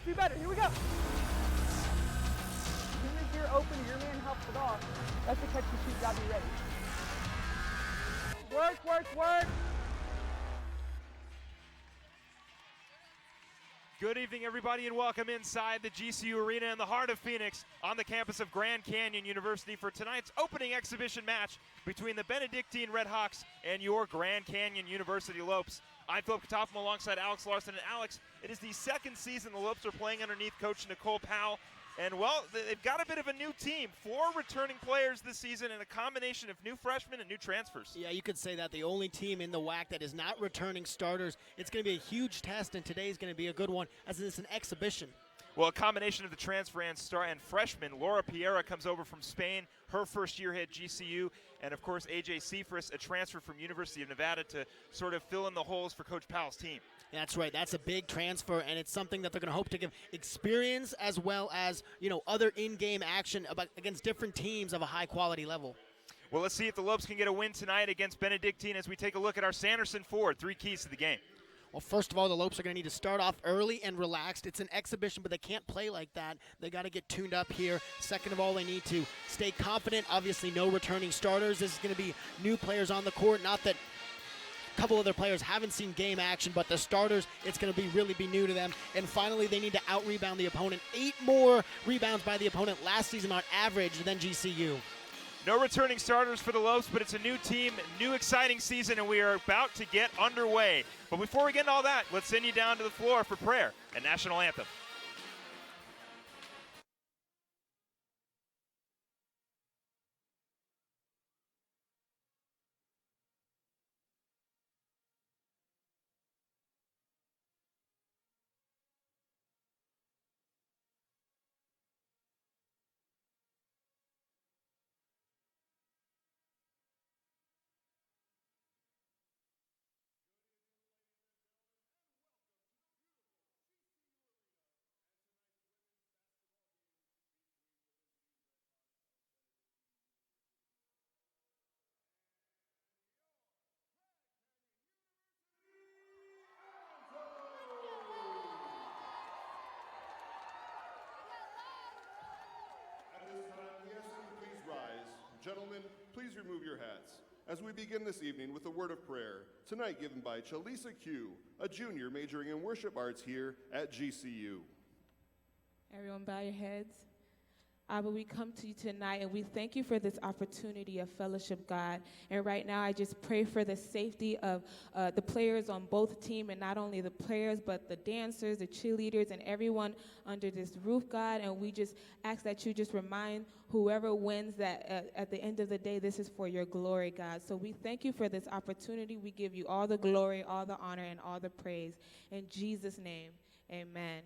be better. Here we go. Junior's here open, your man helps it off. That's the catch and shoot, gotta be ready. Work, work, work. Good evening, everybody, and welcome inside the GCU Arena in the heart of Phoenix on the campus of Grand Canyon University for tonight's opening exhibition match between the Benedictine Redhawks and your Grand Canyon University Lopes. I'm Philip Katafim alongside Alex Larson. And Alex, it is the second season the Lopes are playing underneath Coach Nicole Powell. And, well, they've got a bit of a new team. 4 returning players this season and a combination of new freshmen and new transfers. Yeah, you could say that. The only team in the WAC that is not returning starters. It's going to be a huge test, and today's going to be a good one as it's an exhibition. Well, a combination of the transfer and freshman. Laura Piera comes over from Spain, her first year at GCU. And, of course, A.J. Seifris, a transfer from University of Nevada to sort of fill in the holes for Coach Powell's team. That's right. That's a big transfer, and it's something that they're going to hope to give experience as well as, other in-game action against different teams of a high-quality level. Well, let's see if the Lopes can get a win tonight against Benedictine as we take a look at our Sanderson Ford. 3 keys to the game. Well, first of all, the Lopes are going to need to start off early and relaxed. It's an exhibition, but they can't play like that. They got to get tuned up here. Second of all, they need to stay confident. Obviously, no returning starters. This is going to be new players on the court. Not that a couple other players haven't seen game action, but the starters, it's going to really be new to them. And finally, they need to out-rebound the opponent. 8 more rebounds by the opponent last season on average than GCU. No returning starters for the Lopes, but it's a new team, new exciting season, and we are about to get underway. But before we get into all that, let's send you down to the floor for prayer and National Anthem. Gentlemen, please remove your hats as we begin this evening with a word of prayer, tonight given by Chalisa Q, a junior majoring in worship arts here at GCU. Everyone bow your heads. Abba, we come to you tonight, and we thank you for this opportunity of fellowship, God. And right now, I just pray for the safety of the players on both teams, and not only the players, but the dancers, the cheerleaders, and everyone under this roof, God. And we just ask that you just remind whoever wins that at the end of the day, this is for your glory, God. So we thank you for this opportunity. We give you all the glory, all the honor, and all the praise. In Jesus' name, amen.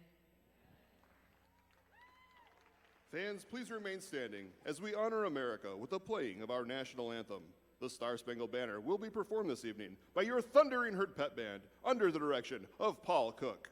Fans, please remain standing as we honor America with the playing of our national anthem. The Star-Spangled Banner will be performed this evening by your Thundering Herd Pep Band under the direction of Paul Cook.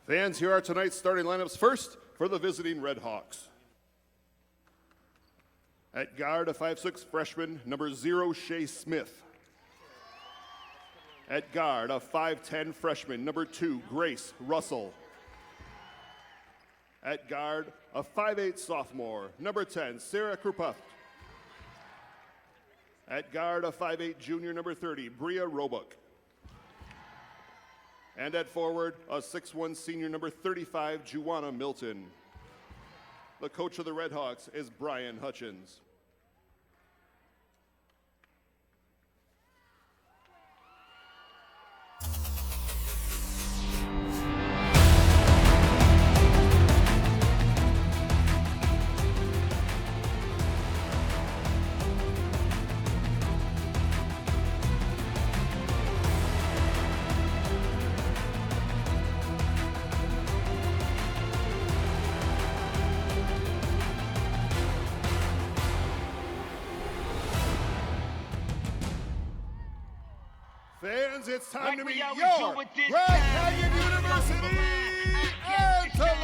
Fans, here are tonight's starting lineups. First, for the visiting Red Hawks. At guard, a 5'6" freshman, number 0, Shea Smith. At guard, a 5'10" freshman, number 2, Grace Russell. At guard, a 5'8" sophomore, number 10, Sarah Krupath. At guard, a 5'8" junior, number 30, Bria Roebuck. And at forward, a 6'1" senior, number 35, Juwana Milton. The coach of the Redhawks is Brian Hutchins. Fans, it's time to meet your Grand Canyon University Anthem!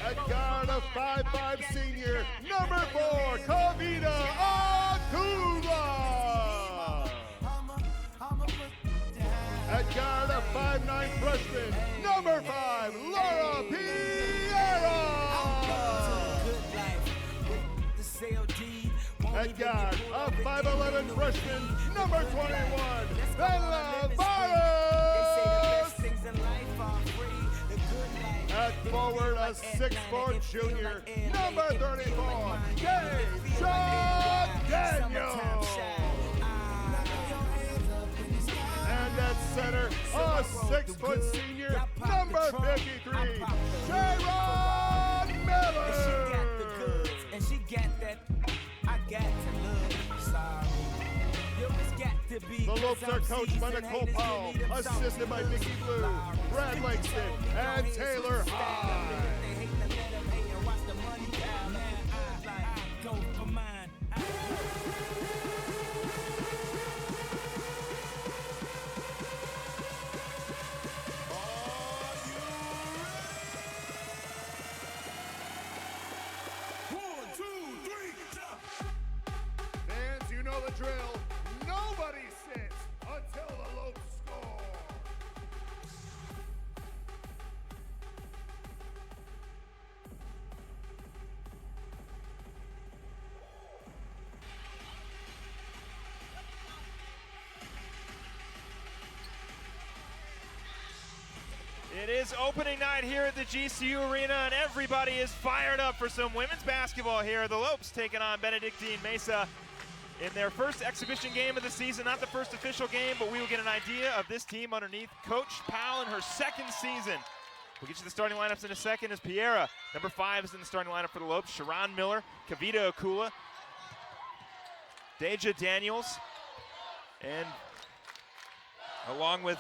At guard, a 5'5" senior, number 4, Kavita Akula. At guard, a 5'9" freshman, number 5, Laura Piera. At guard, a 5'11" freshman, number 21, Bella Vargas. At forward, a 6'4" junior, number 34, Deja Daniels. And at center, a 6' senior, number 53, Sharon Miller. The Lopes are coached by Nicole Powell, assisted by Nikki Blue, Brad Langston, and Taylor High. Fans, you know the drill. Nobody sits until the Lopes score. It is opening night here at the GCU Arena, and everybody is fired up for some women's basketball here. The Lopes taking on Benedictine Mesa in their first exhibition game of the season. Not the first official game, but we will get an idea of this team underneath Coach Powell in her second season. We'll get you the starting lineups in a second as Piera, number 5, is in the starting lineup for the Lopes. Sharon Miller, Kavita Akula, Deja Daniels, and along with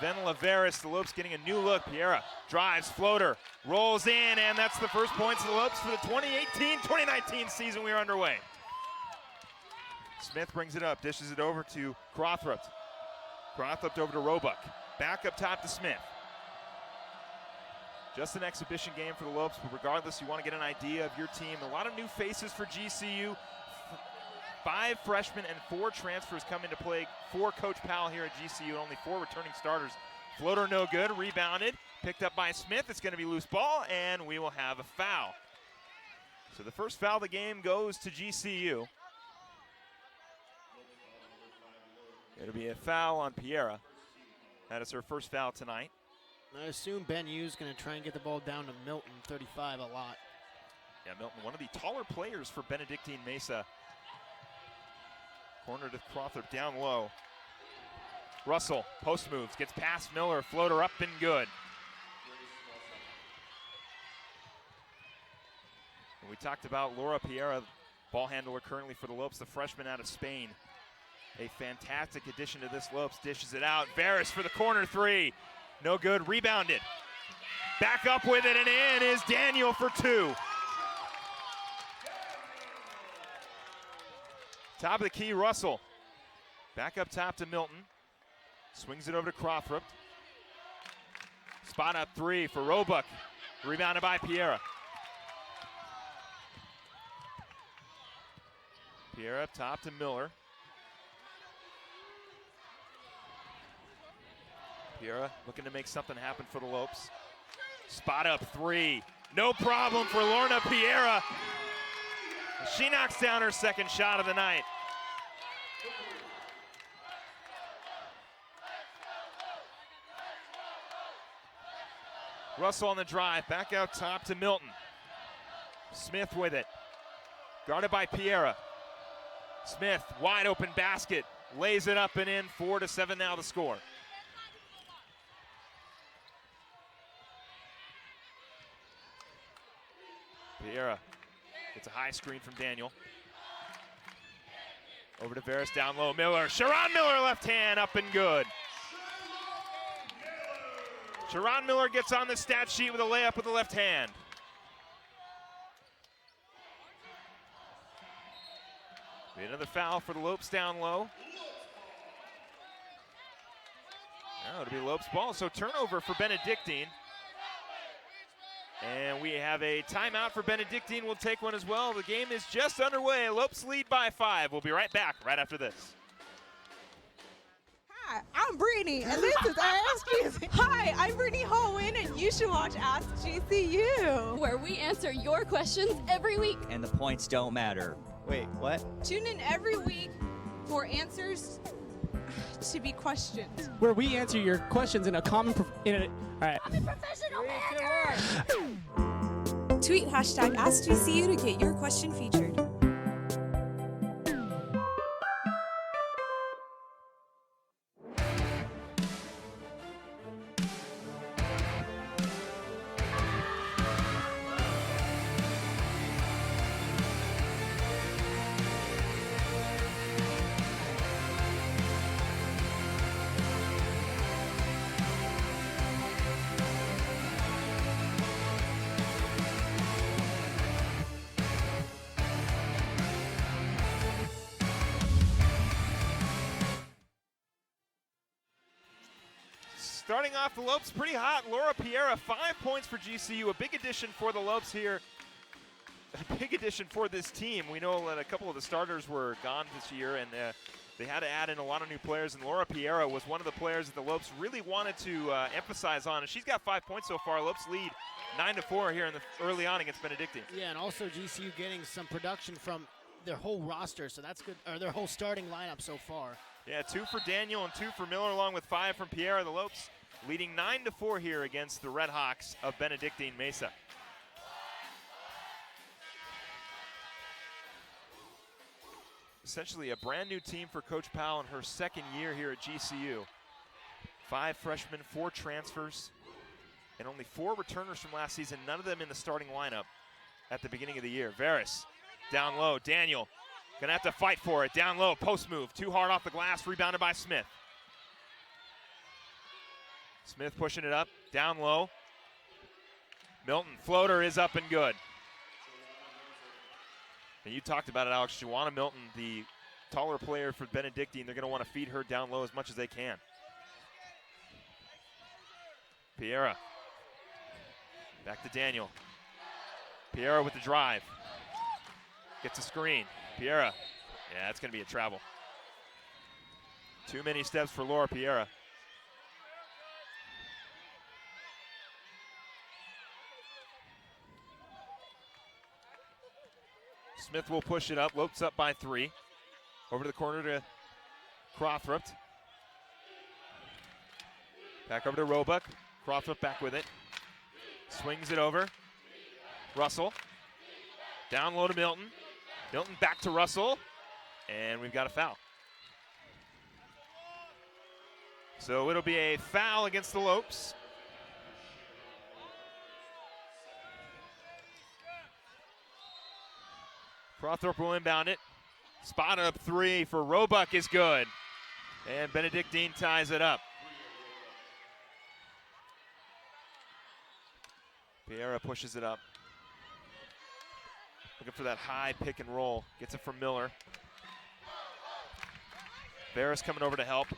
Venla Veris, the Lopes getting a new look. Piera drives, floater, rolls in, and that's the first points of the Lopes for the 2018-2019 season. We are underway. Smith brings it up, dishes it over to Crawthrup. Crawthrup over to Roebuck. Back up top to Smith. Just an exhibition game for the Lopes, but regardless, you want to get an idea of your team. A lot of new faces for GCU. 5 freshmen and 4 transfers come into play for Coach Powell here at GCU, and only 4 returning starters. Floater no good, rebounded, picked up by Smith. It's going to be loose ball, and we will have a foul. So the first foul of the game goes to GCU. It'll be a foul on Piera. That is her first foul tonight. I assume Ben Yu's going to try and get the ball down to Milton, 35, a lot. Yeah, Milton, one of the taller players for Benedictine Mesa. Corner to Crawthrup, down low. Russell, post moves, gets past Miller, floater up and good. And we talked about Laura Piera, ball handler currently for the Lopes, the freshman out of Spain. A fantastic addition to this Lopes, dishes it out. Veris for the corner 3, no good, rebounded. Back up with it and in is Daniel for 2. Top of the key, Russell. Back up top to Milton. Swings it over to Crawthrup. Spot up 3 for Roebuck. Rebounded by Piera. Piera up top to Miller. Piera looking to make something happen for the Lopes. Spot up 3. No problem for Lorna Piera. She knocks down her second shot of the night. Russell on the drive, back out top to Milton. Smith with it, guarded by Piera. Smith, wide open basket, lays it up and in. 4-7 now the score. Piera gets a high screen from Daniel. Over to Varus, down low, Miller. Sharon Miller, left hand, up and good. Sharon Miller gets on the stat sheet with a layup with the left hand. Be another foul for the Lopes down low. Now it'll be Lopes ball, so turnover for Benedictine. And we have a timeout for Benedictine. We'll take one as well. The game is just underway. Lopes lead by 5. We'll be right back right after this. Hi, I'm Brittany, and this is Ask GCU. Hi, I'm Brittany Holwyn, and you should watch Ask GCU. Where we answer your questions every week. And the points don't matter. Wait, what? Tune in every week for answers to be questioned. Where we answer your questions in a common. All right. I'm a professional Tweet hashtag AskGCU to get your question featured. Starting off the Lopes pretty hot. Laura Piera, 5 points for GCU. A big addition for the Lopes here. A big addition for this team. We know that a couple of the starters were gone this year, and they had to add in a lot of new players, and Laura Piera was one of the players that the Lopes really wanted to emphasize on, and she's got 5 points so far. Lopes lead 9-4 here in the early on against Benedictine. Yeah, and also GCU getting some production from their whole roster, so that's good, or their whole starting lineup so far. Yeah, 2 for Daniel and 2 for Miller, along with 5 from Piera. The Lopes leading 9-4 here against the Red Hawks of Benedictine Mesa. Essentially a brand new team for Coach Powell in her second year here at GCU. 5 freshmen, 4 transfers, and only 4 returners from last season, none of them in the starting lineup at the beginning of the year. Varus, down low, Daniel, gonna have to fight for it. Down low, post move, too hard off the glass, rebounded by Smith. Smith pushing it up, down low. Milton, floater is up and good. And you talked about it, Alex. Joanna Milton, the taller player for Benedictine. They're going to want to feed her down low as much as they can. Piera. Back to Daniel. Piera with the drive. Gets a screen. Piera. Yeah, it's going to be a travel. Too many steps for Laura Piera. Smith will push it up. Lopes up by 3. Over to the corner to Crawford. Back over to Roebuck. Crawford back with it. Swings it over. Russell. Down low to Milton. Milton back to Russell. And we've got a foul. So it'll be a foul against the Lopes. Crawthorpe will inbound it. Spot up 3 for Roebuck is good. And Benedictine ties it up. Piera pushes it up. Looking for that high pick and roll. Gets it from Miller. Varus coming over to help.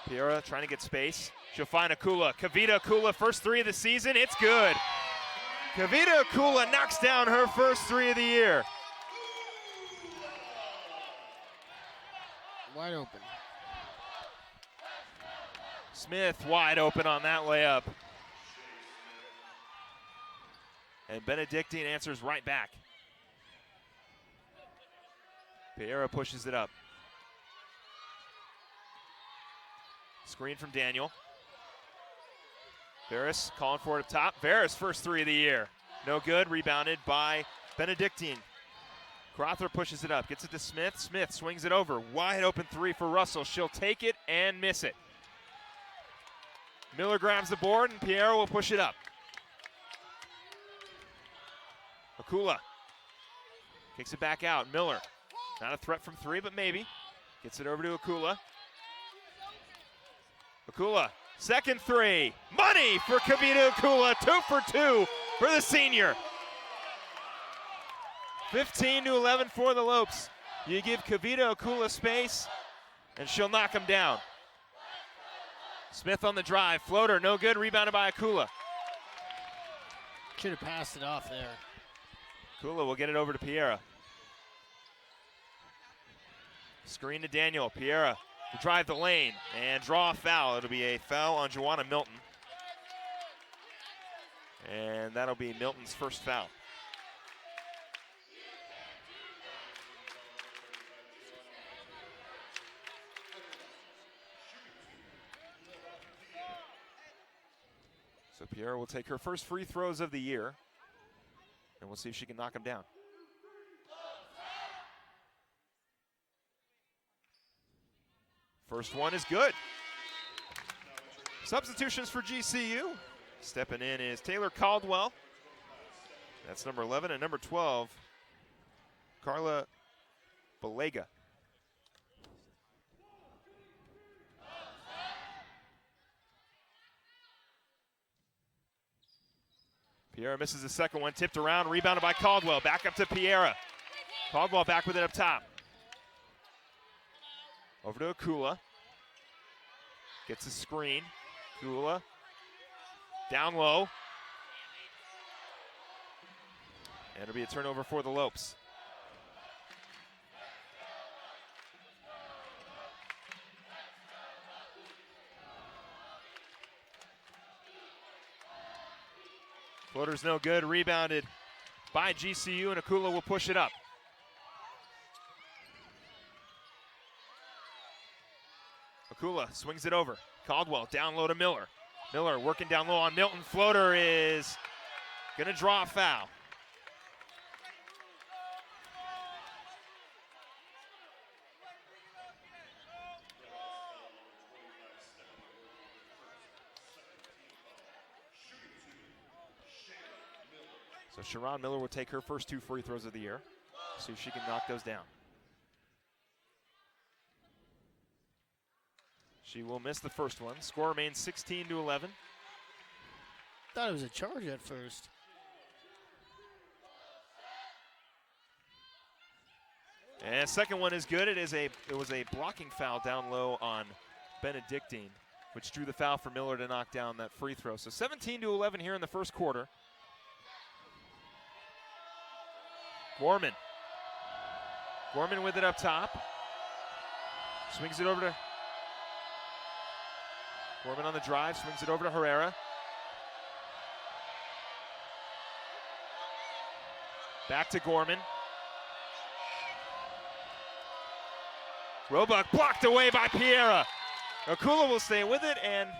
Piera trying to get space. She'll find Akula. Kavita Akula, first 3 of the season. It's good. Kavita Akula knocks down her first 3 of the year. Wide open. Smith wide open on that layup. And Benedictine answers right back. Piera pushes it up. Screen from Daniel. Varys calling for it up top. Varys, first three of the year. No good, rebounded by Benedictine. Crother pushes it up, gets it to Smith. Smith swings it over. Wide open three for Russell. She'll take it and miss it. Miller grabs the board and Piera will push it up. Akula kicks it back out. Miller, not a threat from three, but maybe. Gets it over to Akula. Akula, second three. Money for Kavita Akula. 2 for 2 for the senior. 15-11 for the Lopes. You give Kavita Akula space, and she'll knock him down. Smith on the drive. Floater, no good. Rebounded by Akula. Should have passed it off there. Akula will get it over to Piera. Screen to Daniel. Piera to drive the lane and draw a foul. It'll be a foul on Joanna Milton. And that'll be Milton's first foul. So Piera will take her first free throws of the year, and we'll see if she can knock them down. First one is good. Substitutions for GCU. Stepping in is Taylor Caldwell. That's number 11, and number 12, Carla Balega. Piera misses the second one, tipped around, rebounded by Caldwell. Back up to Piera. Caldwell back with it up top. Over to Akula. Gets a screen. Akula down low. And it'll be a turnover for the Lopes. Floater's no good, rebounded by GCU, and Akula will push it up. Akula swings it over. Caldwell down low to Miller. Miller working down low on Milton. Floater is gonna draw a foul. So Sharon Miller will take her first 2 free throws of the year. See if she can knock those down. She will miss the first one. Score remains 16-11. Thought it was a charge at first. And second one is good. It was a blocking foul down low on Benedictine, which drew the foul for Miller to knock down that free throw. So 17-11 here in the first quarter. Gorman. Gorman with it up top. Swings it over to Gorman on the drive, swings it over to Herrera. Back to Gorman. Roebuck blocked away by Piera. Akula will stay with it, and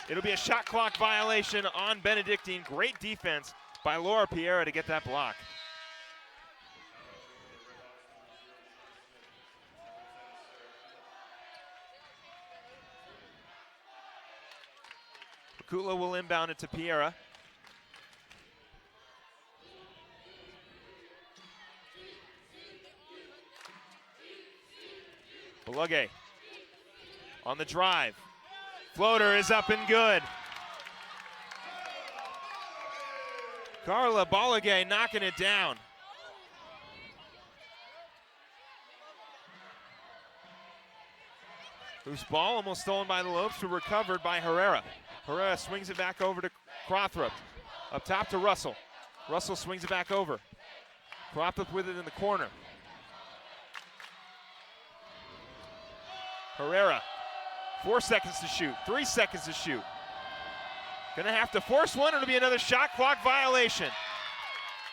it'll be a shot clock violation on Benedictine. Great defense by Laura Piera to get that block. Akula will inbound it to Piera. Balugay on the drive. Floater is up and good. Carla Balugay knocking it down. Loose ball almost stolen by the Lopes, but recovered by Herrera. Herrera swings it back over to Crothrop. Up top to Russell. Russell swings it back over. Crothrop with it in the corner. Herrera, 4 seconds to shoot, 3 seconds to shoot. Gonna have to force one. It'll be another shot clock violation.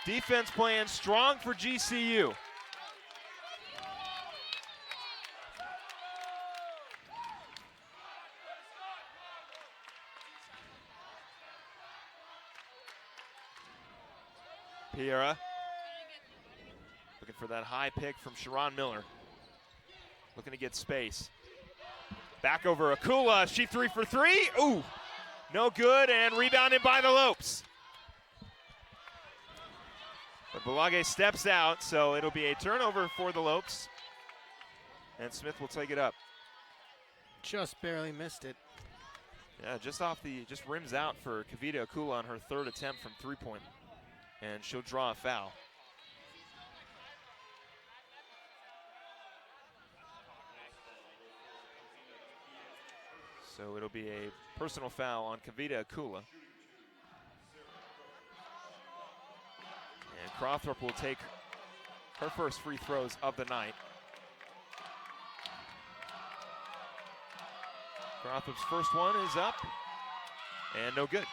Defense playing strong for GCU. Piera looking for that high pick from Sharon Miller. Looking to get space. Back over Akula. She 3 for 3. Ooh, no good, and rebounded by the Lopes. But Balage steps out, so it'll be a turnover for the Lopes. And Smith will take it up. Just barely missed it. Yeah, just rims out for Kavita Akula on her 3rd attempt from 3-point. And she'll draw a foul. So it'll be a personal foul on Kavita Akula. And Crawthorpe will take her first free throws of the night. Crawthorpe's first one is up and no good.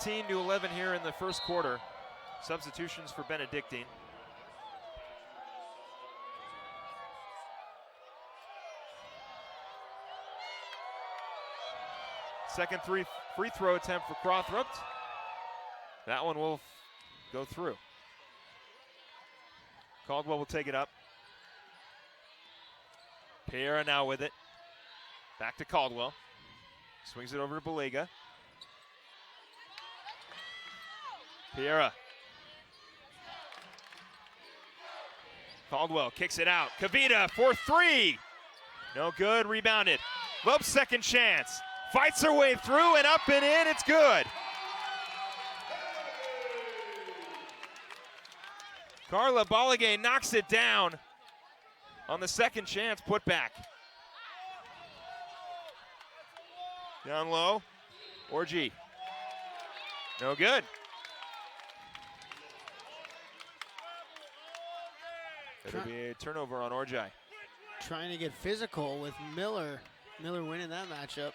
(19-11) here in the first quarter. Substitutions for Benedictine. Second free throw attempt for Crawthorpe. That one will go through. Caldwell will take it up. Piera now with it. Back to Caldwell. Swings it over to Balega. Piera. Caldwell kicks it out. Kavita for 3. No good, rebounded. Lopes second chance. Fights her way through and up and in, it's good. Carla Balage knocks it down on the second chance put back. Down low, Orji. No good. It'll be a turnover on Orji. Trying to get physical with Miller. Miller winning that matchup.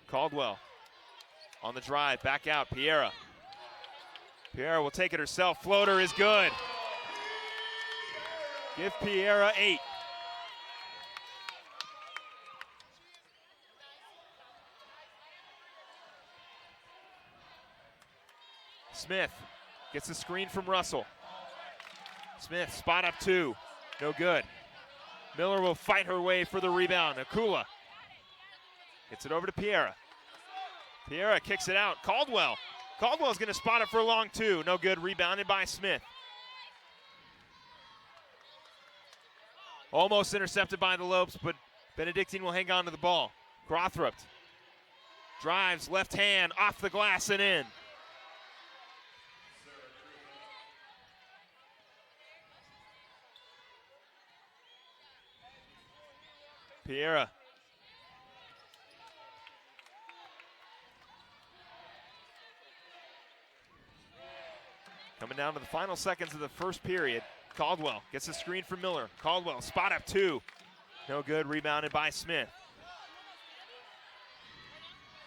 Caldwell on the drive, back out, Piera. Piera will take it herself, floater is good. Give Piera 8. Smith gets the screen from Russell. Smith, spot up 2, no good. Miller will fight her way for the rebound. Akula gets it over to Piera. Piera kicks it out. Caldwell. Caldwell's going to spot it for a long 2. No good. Rebounded by Smith. Almost intercepted by the Lopes, but Benedictine will hang on to the ball. Crawthorpe drives, left hand, off the glass and in. Piera. Coming down to the final seconds of the first period. Caldwell gets a screen from Miller. Caldwell, spot up 2. No good, rebounded by Smith.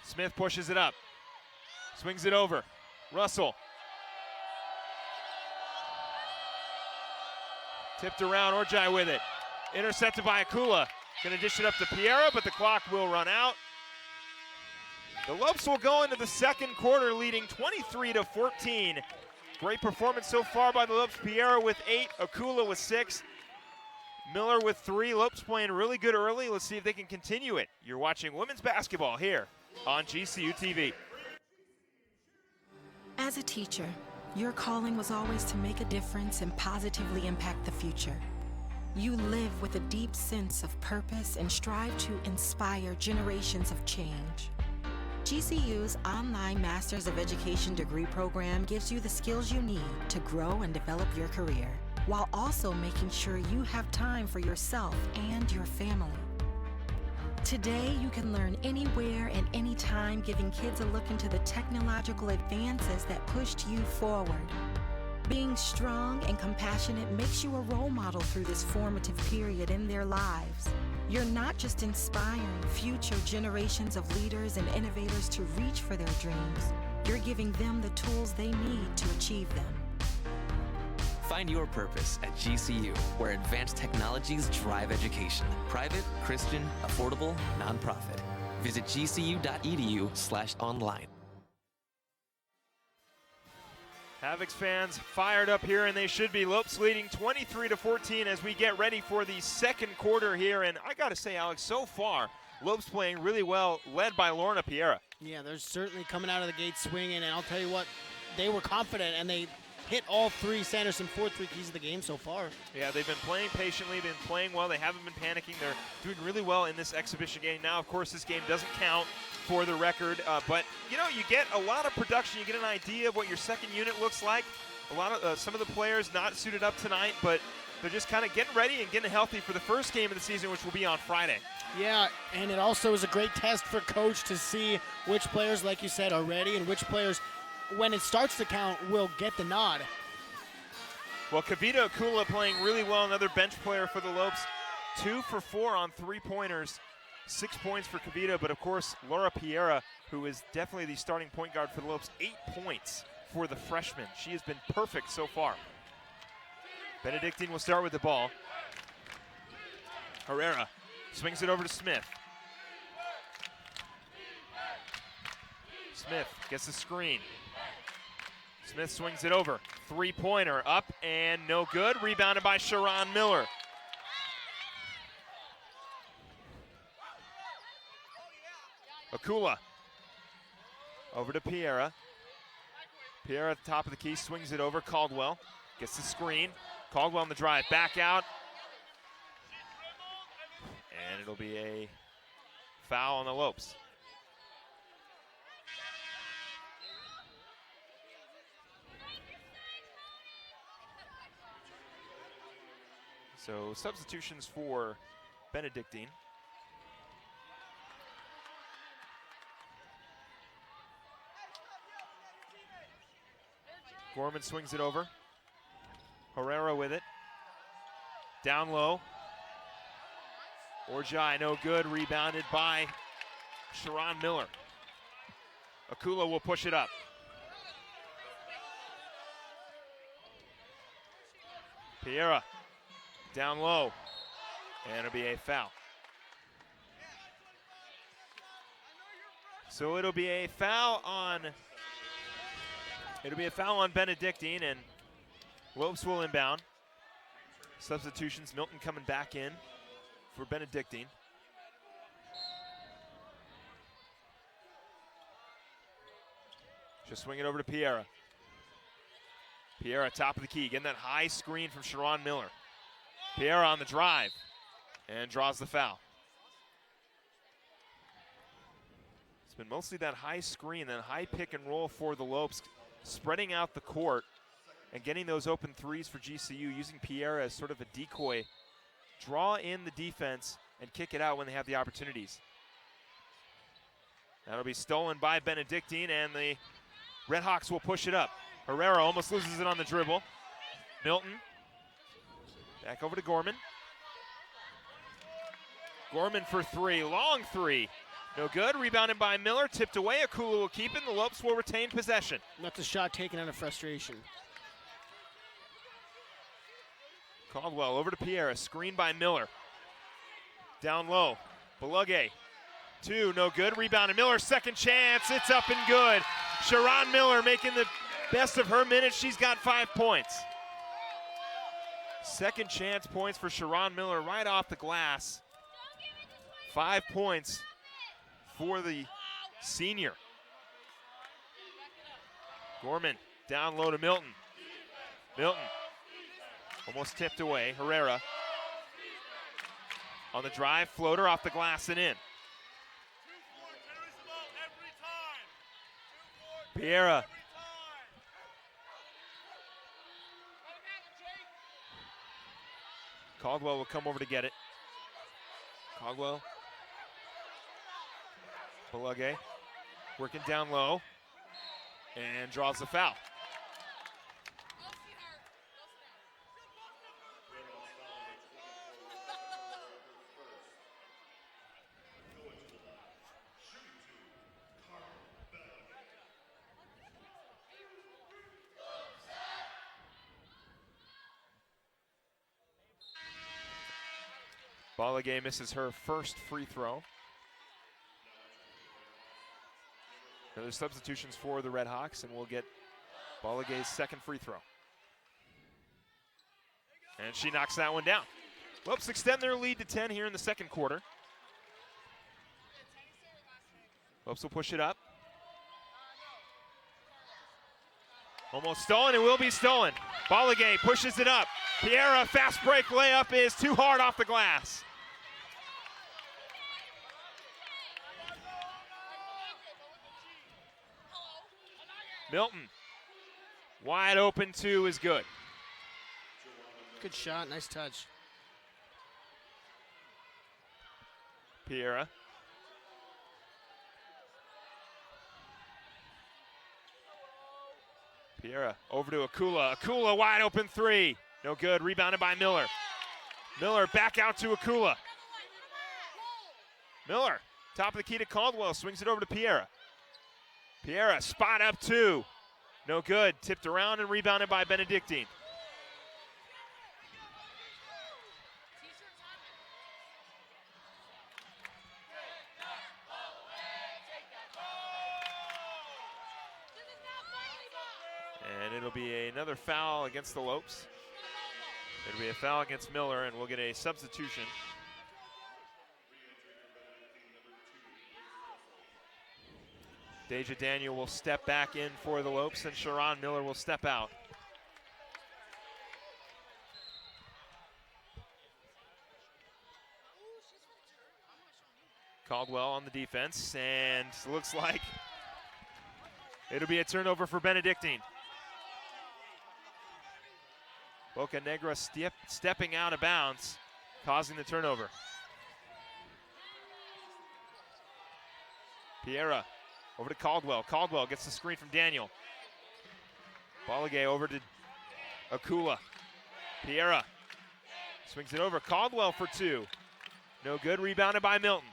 Smith pushes it up. Swings it over. Russell. Tipped around, Orji with it. Intercepted by Akula. Gonna dish it up to Piera, but the clock will run out. The Lopes will go into the second quarter leading 23-14. Great performance so far by the Lopes. Piera with 8, Akula with 6, Miller with 3. Lopes playing really good early. Let's see if they can continue it. You're watching women's basketball here on GCU TV. As a teacher, your calling was always to make a difference and positively impact the future. You live with a deep sense of purpose and strive to inspire generations of change. GCU's online Masters of Education degree program gives you the skills you need to grow and develop your career, while also making sure you have time for yourself and your family. Today, you can learn anywhere and anytime, giving kids a look into the technological advances that pushed you forward. Being strong and compassionate makes you a role model through this formative period in their lives. You're not just inspiring future generations of leaders and innovators to reach for their dreams, you're giving them the tools they need to achieve them. Find your purpose at GCU, where advanced technologies drive education. Private, Christian, affordable, nonprofit. Visit gcu.edu/online. Havocs fans fired up here, and they should be. Lopes leading 23-14 as we get ready for the second quarter here. And I got to say, Alex, so far, Lopes playing really well, led by Lorna Piera. Yeah, they're certainly coming out of the gate swinging, and I'll tell you what, they were confident, and they hit all three Sanderson 4-3 keys of the game so far. Yeah, they've been playing patiently, been playing well. They haven't been panicking. They're doing really well in this exhibition game. Now, of course, this game doesn't count for the record, but you know, you get a lot of production. You get an idea of what your second unit looks like. A lot of some of the players not suited up tonight, but they're just kind of getting ready and getting healthy for the first game of the season, which will be on Friday. Yeah, and it also is a great test for Coach to see which players, like you said, are ready and which players, when it starts to count, will get the nod. Well, Kavita Akula playing really well, another bench player for the Lopes. 2 for 4 on three-pointers. 6 points for Kavita, but of course, Laura Piera, who is definitely the starting point guard for the Lopes, 8 points for the freshman. She has been perfect so far. Benedictine will start with the ball. Herrera swings it over to Smith. Smith gets the screen. Smith swings it over. Three-pointer up and no good. Rebounded by Sharon Miller. Akula over to Piera. Piera at the top of the key, swings it over. Caldwell gets the screen. Caldwell on the drive, back out. And it'll be a foul on the Lopes. So substitutions for Benedictine. Gorman swings it over. Herrera with it. Down low. Orjai, no good. Rebounded by Sharon Miller. Akula will push it up. Piera down low. And it'll be a foul. So it'll be a foul on Benedictine, and Lopes will inbound. Substitutions, Milton coming back in for Benedictine. Just swing it over to Piera. Piera top of the key, getting that high screen from Sharon Miller. Piera on the drive and draws the foul. It's been mostly that high screen, that high pick and roll for the Lopes, spreading out the court and getting those open threes for GCU, using Piera as sort of a decoy. Draw in the defense and kick it out when they have the opportunities. That'll be stolen by Benedictine, and the Redhawks will push it up. Herrera almost loses it on the dribble. Milton. Back over to Gorman. Gorman for three, long three. No good, rebounded by Miller, tipped away. Akula will keep it, the Lopes will retain possession. That's a shot taken out of frustration. Caldwell over to Piera, screen by Miller. Down low, Belugue. 2, no good, rebounded. Miller, second chance, it's up and good. Sharon Miller making the best of her minutes, she's got 5 points. Second chance points for Sharon Miller right off the glass. 5 points for the senior. Gorman down low to Milton. Milton almost tipped away. Herrera on the drive, floater off the glass and in. Piera. Caldwell will come over to get it. Caldwell Balage working down low and draws the foul. Balage misses her first free throw. Another substitutions for the Red Hawks, and we'll get Balage's second free throw. And she knocks that one down. Lopes extend their lead to 10 here in the second quarter. Lopes will push it up. Almost stolen, it will be stolen. Balage pushes it up. Piera, fast break layup is too hard off the glass. Milton, wide open two is good. Good shot, nice touch. Piera. Piera over to Akula. Akula wide open three. No good, rebounded by Miller. Miller back out to Akula. Miller, top of the key to Caldwell, swings it over to Piera. Piera, spot up two. No good, tipped around and rebounded by Benedictine. And it'll be another foul against the Lopes. It'll be a foul against Miller, and we'll get a substitution. Deja Daniel will step back in for the Lopes, and Sharon Miller will step out. Caldwell on the defense, and looks like it'll be a turnover for Benedictine. Boca Negra stepping out of bounds, causing the turnover. Piera over to Caldwell. Caldwell gets the screen from Daniel. Balage over to Akula. Piera swings it over. Caldwell for two. No good, rebounded by Milton.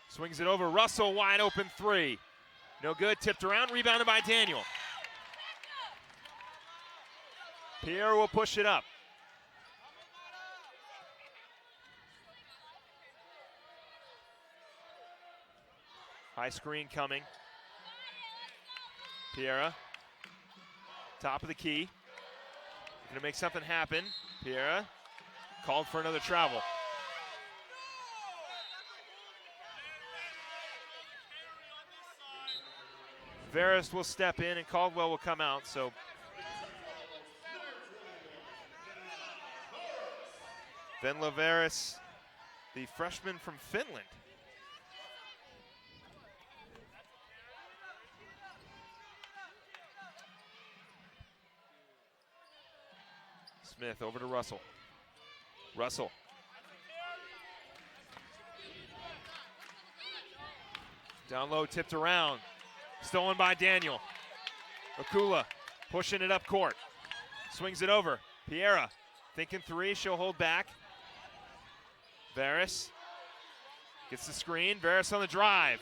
Swings it over. Russell wide open three. No good, tipped around, rebounded by Daniel. Pierre will push it up. High screen coming. Piera, top of the key. Gonna make something happen. Piera called for another travel. Veras will step in and Caldwell will come out, so Venla Veras, the freshman from Finland. Smith over to Russell. Russell. Down low, tipped around. Stolen by Daniel. Akula pushing it up court. Swings it over. Piera thinking three, she'll hold back. Veras gets the screen. Veras on the drive.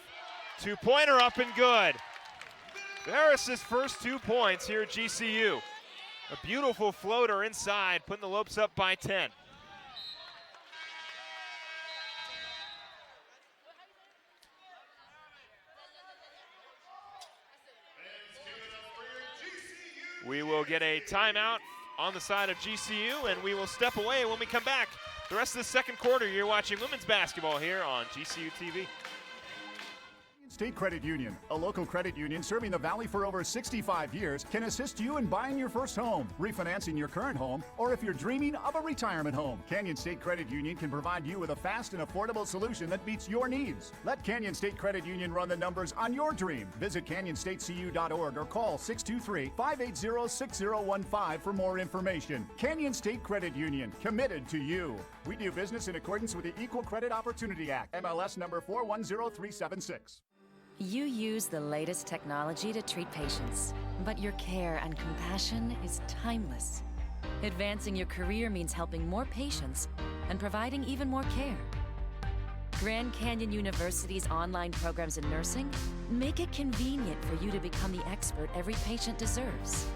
Two-pointer up and good. Veras' first 2 points here at GCU. A beautiful floater inside, putting the Lopes up by 10. We will get a timeout on the side of GCU, and we will step away when we come back. The rest of the second quarter, you're watching women's basketball here on GCU TV. State Credit Union, a local credit union serving the Valley for over 65 years, can assist you in buying your first home, refinancing your current home, or if you're dreaming of a retirement home. Canyon State Credit Union can provide you with a fast and affordable solution that meets your needs. Let Canyon State Credit Union run the numbers on your dream. Visit canyonstatecu.org or call 623-580-6015 for more information. Canyon State Credit Union, committed to you. We do business in accordance with the Equal Credit Opportunity Act, MLS number 410376. You use the latest technology to treat patients, but your care and compassion is timeless. Advancing your career means helping more patients and providing even more care. Grand Canyon University's online programs in nursing make it convenient for you to become the expert every patient deserves.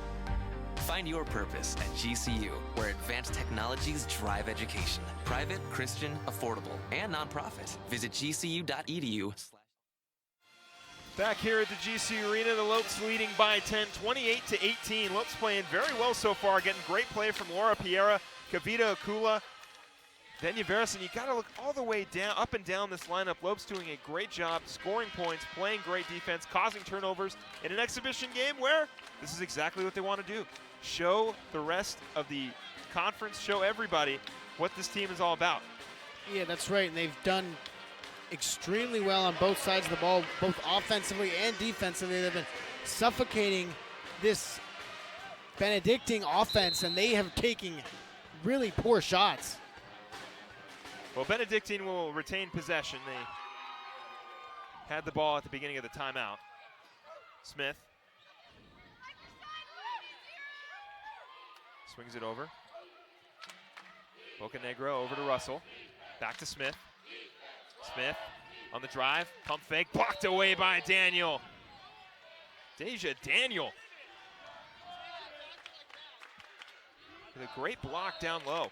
Find your purpose at GCU, where advanced technologies drive education. Private, Christian, affordable, and nonprofit. Visit gcu.edu. Back here at the GCU Arena, the Lopes leading by 10, 28-18. Lopes playing very well so far, getting great play from Laura Piera, Kavita Akula, Venya Veras, and you got to look all the way down, up and down this lineup. Lopes doing a great job scoring points, playing great defense, causing turnovers in an exhibition game where this is exactly what they want to do. Show the rest of the conference, show everybody what this team is all about. Yeah, that's right, and they've done extremely well on both sides of the ball, both offensively and defensively. They've been suffocating this Benedictine offense, and they have taken really poor shots. Well, Benedictine will retain possession. They had the ball at the beginning of the timeout. Smith swings it over. Bocanegra over to Russell. Back to Smith. Smith on the drive. Pump fake. Blocked away by Daniel. Deja Daniel. With a great block down low.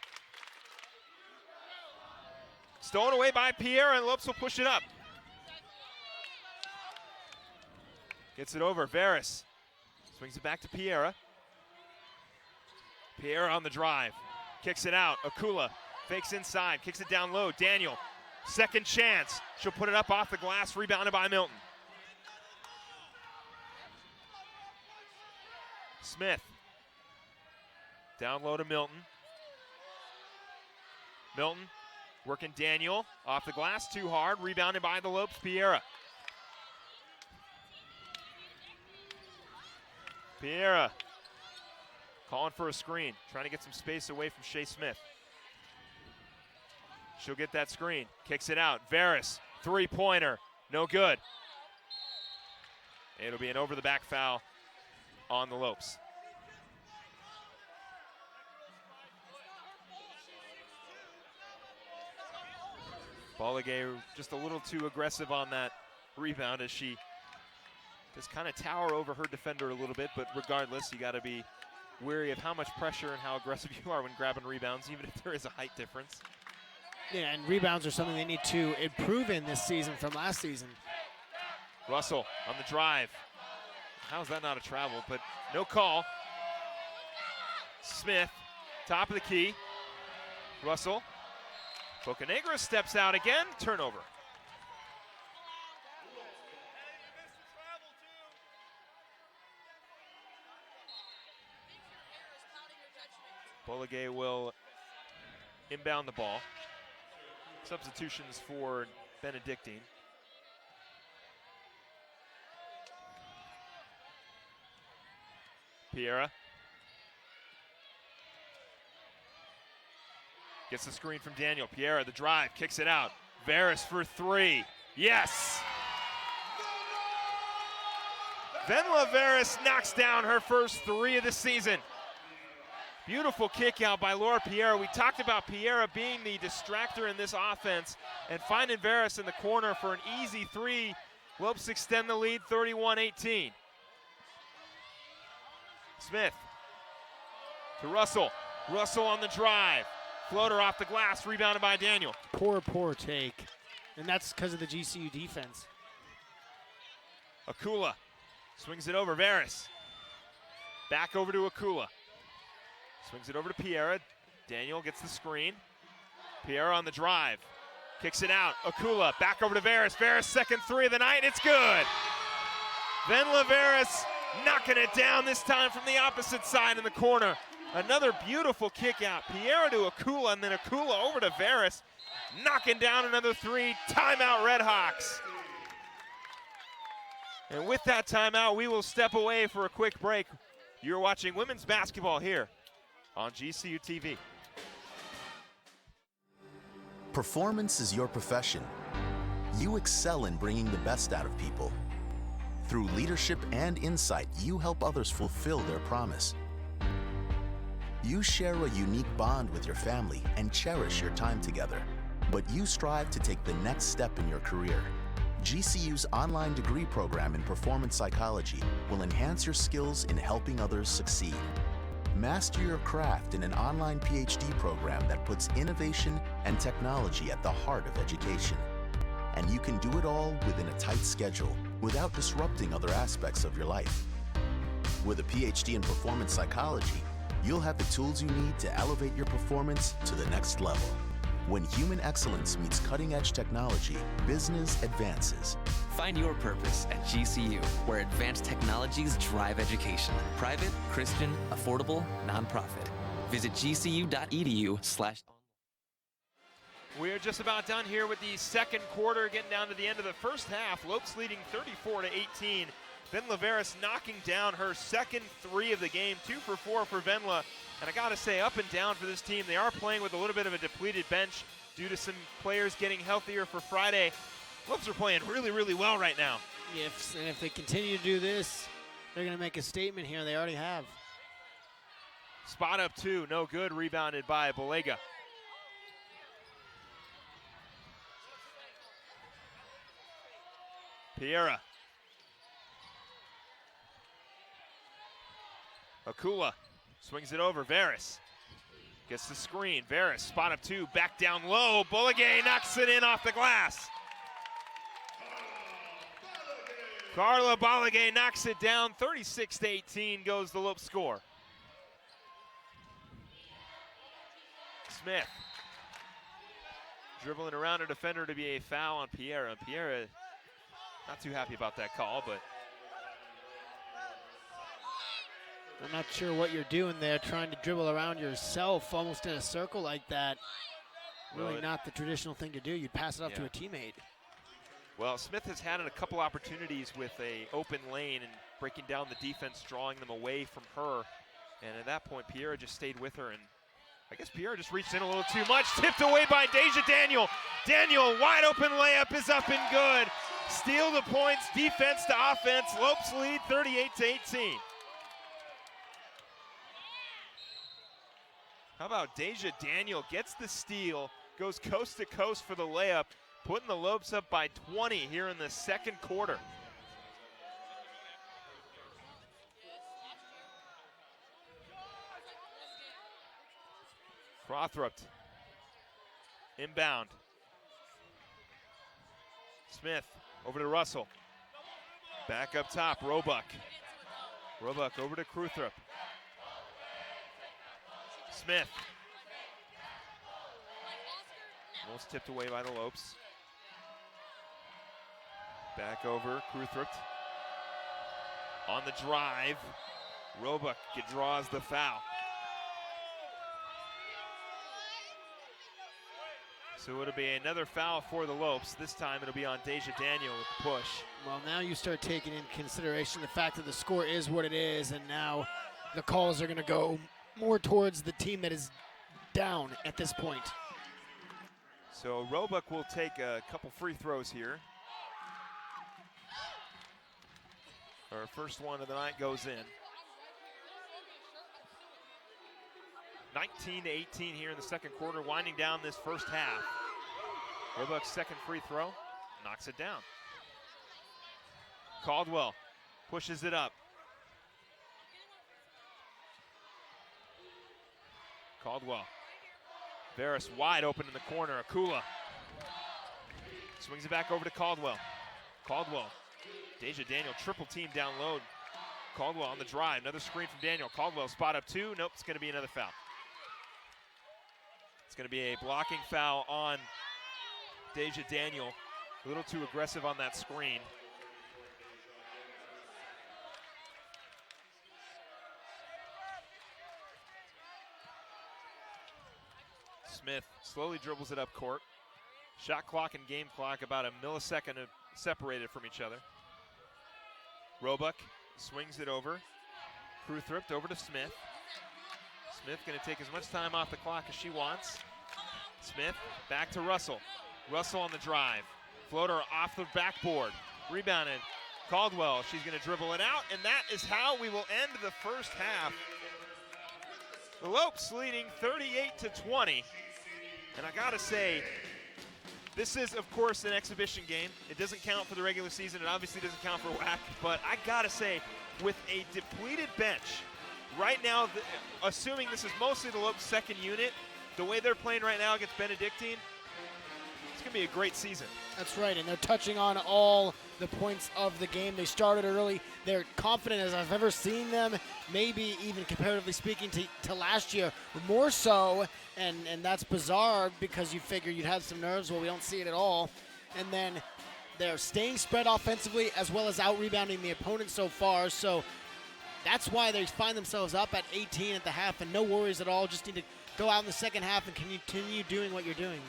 Stolen away by Pierre, and Lopes will push it up. Gets it over. Veras swings it back to Piera. Piera on the drive. Kicks it out. Akula fakes inside. Kicks it down low. Daniel. Second chance. She'll put it up off the glass. Rebounded by Milton. Smith. Down low to Milton. Milton working Daniel. Off the glass. Too hard. Rebounded by the Lopes. Piera. Piera. Calling for a screen. Trying to get some space away from Shea Smith. She'll get that screen. Kicks it out. Veras, three-pointer. No good. It'll be an over-the-back foul on the Lopes. Balagay just a little too aggressive on that rebound as she just kind of tower over her defender a little bit, but regardless, you got to be wary of how much pressure and how aggressive you are when grabbing rebounds, even if there is a height difference. Yeah, and rebounds are something they need to improve in this season from last season. Russell on the drive. How is that not a travel? But no call. Smith, top of the key. Russell. Bocanegra steps out again. Turnover. Bolagay will inbound the ball. Substitutions for Benedictine. Piera gets the screen from Daniel. Piera, the drive, kicks it out. Veras for three. Yes! Venla Veras knocks down her first three of the season. Beautiful kick out by Laura Piera. We talked about Piera being the distractor in this offense and finding Veras in the corner for an easy three. Lopes extend the lead 31-18. Smith to Russell. Russell on the drive. Floater off the glass, rebounded by Daniel. Poor take. And that's because of the GCU defense. Akula swings it over. Veras. Back over to Akula. Swings it over to Piera. Daniel gets the screen. Piera on the drive. Kicks it out. Akula back over to Veras. Veras, second three of the night. It's good. Venla Veras knocking it down, this time from the opposite side in the corner. Another beautiful kick out. Piera to Akula, and then Akula over to Veras. Knocking down another three. Timeout, Redhawks. And with that timeout, we will step away for a quick break. You're watching women's basketball here on GCU TV. Performance is your profession. You excel in bringing the best out of people. Through leadership and insight, you help others fulfill their promise. You share a unique bond with your family and cherish your time together. But you strive to take the next step in your career. GCU's online degree program in performance psychology will enhance your skills in helping others succeed. Master your craft in an online PhD program that puts innovation and technology at the heart of education. And you can do it all within a tight schedule without disrupting other aspects of your life. With a PhD in performance psychology, you'll have the tools you need to elevate your performance to the next level. When human excellence meets cutting-edge technology, business advances. Find your purpose at GCU, where advanced technologies drive education. Private, Christian, affordable, nonprofit. Visit gcu.edu/. We're just about done here with the second quarter, getting down to the end of the first half. Lopes leading 34-18. Venla Veras knocking down her second three of the game, 2 for 4 for Venla. And I gotta say, up and down for this team. They are playing with a little bit of a depleted bench due to some players getting healthier for Friday. Lopes are playing really, really well right now. And if they continue to do this, they're gonna make a statement here. They already have. Spot up two, no good, rebounded by Balega. Piera. Akula swings it over. Veras gets the screen. Veras, spot up two, back down low. Bulligay knocks it in off the glass. Carla Bulligay knocks it down. 36-18 goes the Lopes score. Smith dribbling around a defender to be a foul on Piera. And Piera not too happy about that call, but I'm not sure what you're doing there, trying to dribble around yourself almost in a circle like that. Really not the traditional thing to do. You'd pass it off to a teammate. Well, Smith has had a couple opportunities with a open lane and breaking down the defense, drawing them away from her. And at that point, Piera just stayed with her, and I guess Piera just reached in a little too much. Tipped away by Deja Daniel. Daniel, wide open layup is up and good. Steal the points, defense to offense. Lopes lead 38-18. How about Deja Daniel gets the steal, goes coast to coast for the layup, putting the Lopes up by 20 here in the second quarter. Crawthrup inbound. Smith over to Russell. Back up top, Roebuck. Roebuck over to Crawthrup. Smith. Almost tipped away by the Lopes. Back over, Crawthrup. On the drive, Roebuck draws the foul. So it'll be another foul for the Lopes. This time it'll be on Deja Daniel with the push. Well, now you start taking into consideration the fact that the score is what it is, and now the calls are going to go more towards the team that is down at this point. So Roebuck will take a couple free throws here. Our first one of the night goes in. 19-18 here in the second quarter, winding down this first half. Roebuck's second free throw, knocks it down. Caldwell pushes it up. Caldwell. Veras wide open in the corner. Akula swings it back over to Caldwell. Caldwell. Deja Daniel triple team down low. Caldwell on the drive. Another screen from Daniel. Caldwell spot up two. Nope, it's going to be another foul. It's going to be a blocking foul on Deja Daniel a little too aggressive on that screen. Smith slowly dribbles it up court. Shot clock and game clock about a millisecond separated from each other. Roebuck swings it over. Kruthript over to Smith. Smith going to take as much time off the clock as she wants. Smith back to Russell. Russell on the drive. Floater off the backboard. Rebounded. Caldwell, she's going to dribble it out, and that is how we will end the first half. The Lopes leading 38-20. And I got to say, this is, of course, an exhibition game. It doesn't count for the regular season. It obviously doesn't count for WAC. But I got to say, with a depleted bench, right now, assuming this is mostly the Lopes' second unit, the way they're playing right now against Benedictine, it's going to be a great season. That's right, and they're touching on all the points of the game. They started early. They're confident as I've ever seen them, maybe even comparatively speaking to last year, more so, and that's bizarre because you figure you'd have some nerves. Well, we don't see it at all. And then they're staying spread offensively as well as out-rebounding the opponent so far, so that's why they find themselves up at 18 at the half, and no worries at all. Just need to go out in the second half and continue doing what you're doing.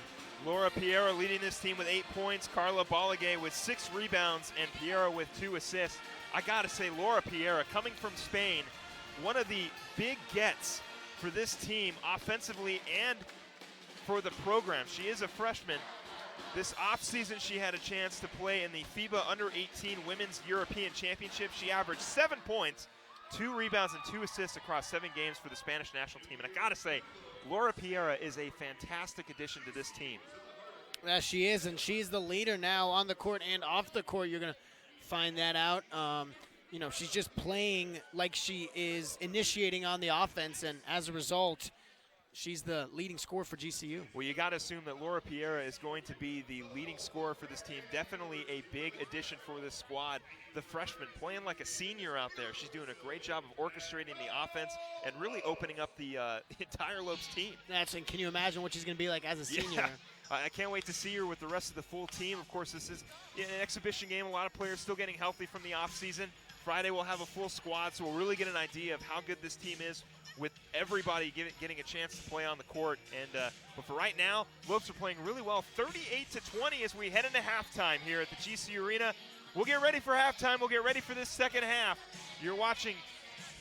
Laura Piera leading this team with 8 points, Carla Balaguer with 6 rebounds, and Piera with 2 assists. I gotta say, Laura Piera, coming from Spain, one of the big gets for this team offensively and for the program. She is a freshman. This offseason, she had a chance to play in the FIBA Under-18 Women's European Championship. She averaged 7 points, 2 rebounds, and 2 assists across 7 games for the Spanish national team. And I gotta say, Laura Piera is a fantastic addition to this team. Yeah, she is, and she's the leader now on the court and off the court. You're going to find that out. You know, she's just playing like she is initiating on the offense, and as a result, she's the leading scorer for GCU. Well, you got to assume that Laura Piera is going to be the leading scorer for this team. Definitely a big addition for this squad. The freshman playing like a senior out there. She's doing a great job of orchestrating the offense and really opening up the entire Lopes team. And can you imagine what she's going to be like as a senior? Yeah. I can't wait to see her with the rest of the full team. Of course, this is an exhibition game. A lot of players still getting healthy from the offseason. Friday we'll have a full squad, so we'll really get an idea of how good this team is with everybody getting a chance to play on the court. And but for right now, Lopes are playing really well, 38-20 as we head into halftime here at the GCU Arena. We'll get ready for halftime. We'll get ready for this second half. You're watching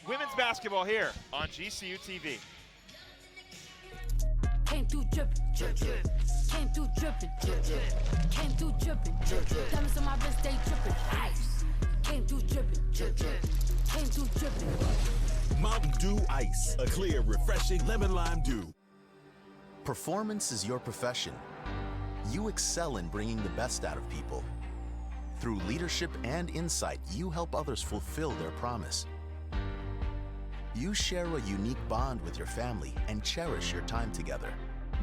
women's basketball here on GCU TV. Came through drippin', drip, drip. Came through drippin', drip, drip. Came through drippin', drip, drip. Diamonds on my wrist, they drippin'. Ice. Came through drippin', drip, drip. Came through drippin'. Mountain Dew Ice, a clear, refreshing lemon lime dew. Performance is your profession. You excel in bringing the best out of people. Through leadership and insight, you help others fulfill their promise. You share a unique bond with your family and cherish your time together.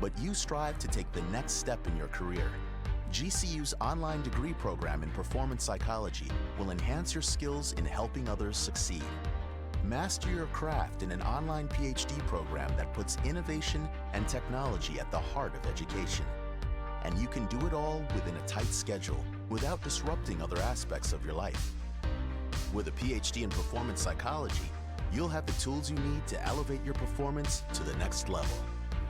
But you strive to take the next step in your career. GCU's online degree program in performance psychology will enhance your skills in helping others succeed. Master your craft in an online PhD program that puts innovation and technology at the heart of education. And you can do it all within a tight schedule without disrupting other aspects of your life. With a PhD in performance psychology, you'll have the tools you need to elevate your performance to the next level.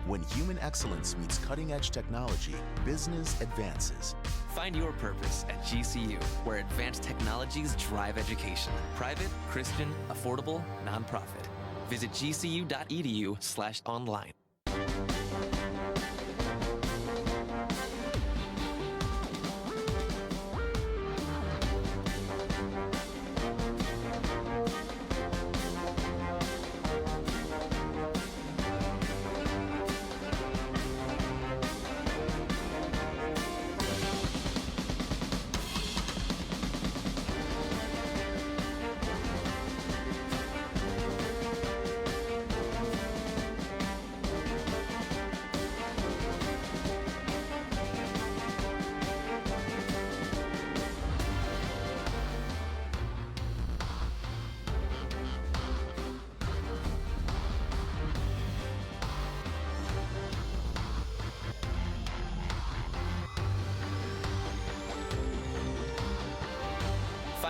When human excellence meets cutting-edge technology, business advances. Find your purpose at GCU, where advanced technologies drive education. Private, Christian, affordable, nonprofit. Visit gcu.edu/online.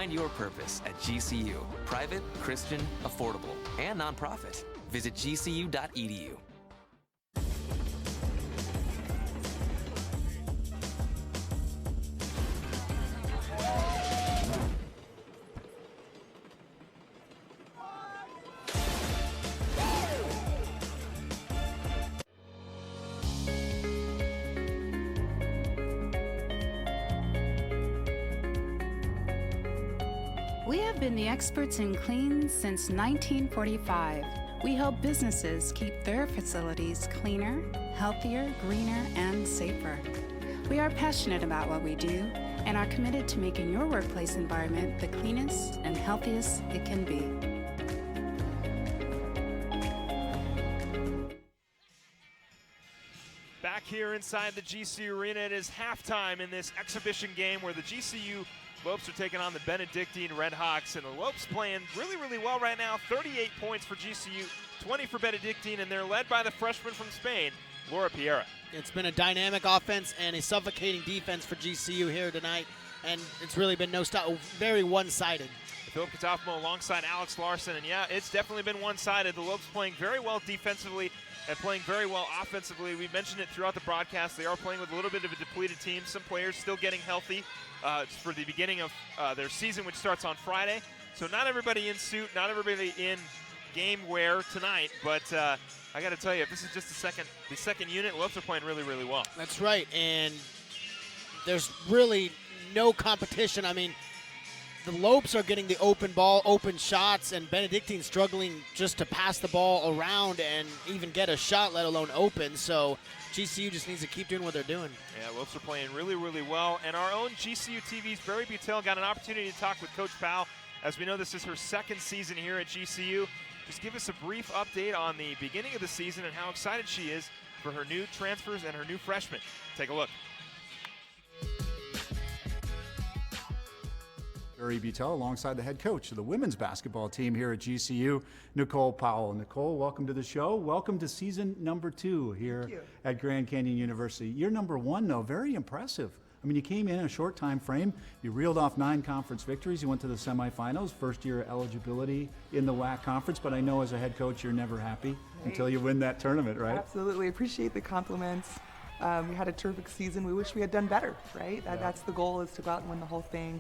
Find your purpose at GCU. Private, Christian, affordable, and nonprofit. Visit gcu.edu. We have been the experts in clean since 1945. We help businesses keep their facilities cleaner, healthier, greener, and safer. We are passionate about what we do and are committed to making your workplace environment the cleanest and healthiest it can be. Back here inside the GCU Arena, it is halftime in this exhibition game where the GCU Lopes are taking on the Benedictine Redhawks, and the Lopes playing really, really well right now. 38 points for GCU, 20 for Benedictine, and they're led by the freshman from Spain, Laura Piera. It's been a dynamic offense and a suffocating defense for GCU here tonight, and it's really been no stop, very one-sided. Philip Katafmo alongside Alex Larson, and yeah, it's definitely been one-sided. The Lopes playing very well defensively and playing very well offensively. We mentioned it throughout the broadcast. They are playing with a little bit of a depleted team. Some players still getting healthy for the beginning of their season, which starts on Friday. So not everybody in suit, not everybody in game wear tonight, but I got to tell you, if this is just the second unit, Lopes are playing really, really well. That's right, and there's really no competition. I mean, the Lopes are getting the open ball, open shots, and Benedictine struggling just to pass the ball around and even get a shot, let alone open. So GCU just needs to keep doing what they're doing. Yeah, Lopes are playing really, really well. And our own GCU TV's Barry Butel got an opportunity to talk with Coach Powell. As we know, this is her second season here at GCU. Just give us a brief update on the beginning of the season and how excited she is for her new transfers and her new freshmen. Take a look. Barry Butel alongside the head coach of the women's basketball team here at GCU, Nicole Powell. Nicole, welcome to the show. Welcome to season number 2 here at Grand Canyon University. You're number 1, though. Very impressive. I mean, you came in a short time frame. You reeled off 9 conference victories. You went to the semifinals, first year eligibility in the WAC conference. But I know as a head coach, you're never happy until you win that tournament, right? Absolutely. Appreciate the compliments. We had a terrific season. We wish we had done better, right? That's the goal, is to go out and win the whole thing.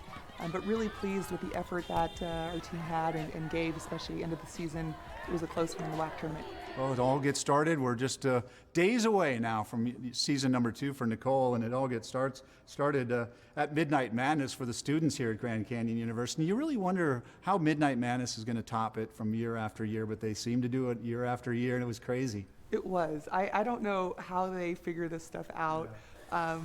But really pleased with the effort that our team had and gave, especially end of the season. It was a close one in the WAC tournament. Well, it all gets started. We're just days away now from season number 2 for Nicole, and it all gets started at Midnight Madness for the students here at Grand Canyon University. You really wonder how Midnight Madness is going to top it from year after year, but they seem to do it year after year, and it was crazy. It was. I don't know how they figure this stuff out,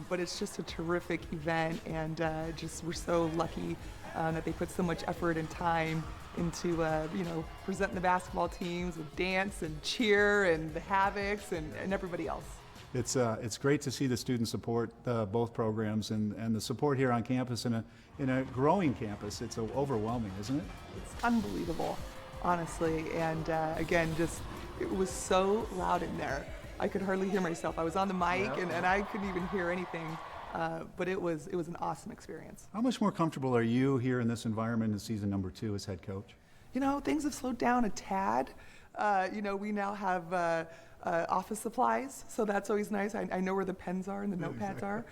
but it's just a terrific event, and just we're so lucky that they put so much effort and time into presenting the basketball teams with dance and cheer and the Havocs and everybody else. It's great to see the student support both programs and the support here on campus in a growing campus. It's overwhelming, isn't it? It's unbelievable, honestly, and again, just it was so loud in there. I could hardly hear myself. I was on the mic and I couldn't even hear anything. But it was an awesome experience. How much more comfortable are you here in this environment in season number 2 as head coach? You know, things have slowed down a tad. We now have office supplies, so that's always nice. I know where the pens are and the notepads are.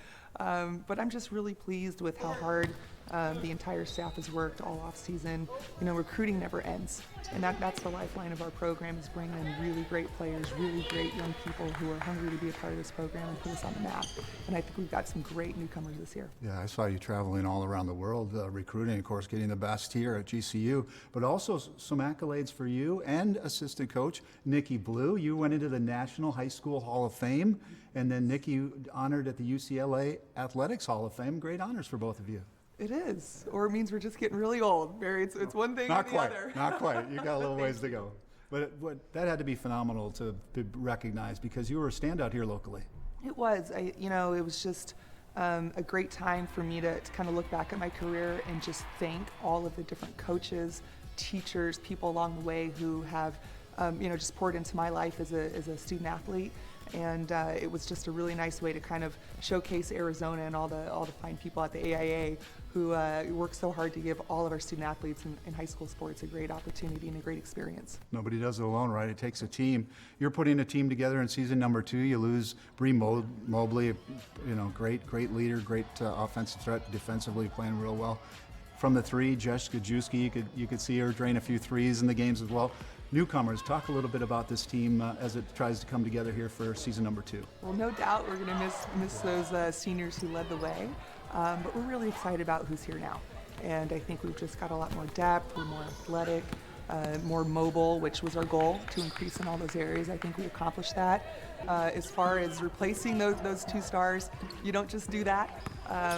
But I'm just really pleased with how hard the entire staff has worked all off season. Recruiting never ends, and that's the lifeline of our program, is bringing in really great players, really great young people who are hungry to be a part of this program and put us on the map. And I think we've got some great newcomers this year. Yeah, I saw you traveling all around the world, recruiting, of course, getting the best here at GCU, but also some accolades for you and assistant coach Nikki Blue. You went into the National High School Hall of Fame, and then Nikki honored at the UCLA Athletics Hall of Fame. Great honors for both of you. It is, or it means we're just getting really old, Barry. It's one thing or the other. Not quite. You got a little ways to go. But that had to be phenomenal to recognize, because you were a standout here locally. It was. It was just a great time for me to kind of look back at my career and just thank all of the different coaches, teachers, people along the way who have just poured into my life as a student athlete. And it was just a really nice way to kind of showcase Arizona and all the fine people at the AIA who work so hard to give all of our student athletes in high school sports a great opportunity and a great experience. Nobody does it alone, right? It takes a team. You're putting a team together in season number 2. You lose Bree Mobley, great leader, great offensive threat, defensively playing real well. From the 3, Jessica Juski, you could see her drain a few threes in the games as well. Newcomers, talk a little bit about this team as it tries to come together here for season number 2. Well, no doubt we're going to miss those seniors who led the way, but we're really excited about who's here now. And I think we've just got a lot more depth, we're more athletic, more mobile, which was our goal, to increase in all those areas. I think we accomplished that. As far as replacing those 2 stars, you don't just do that.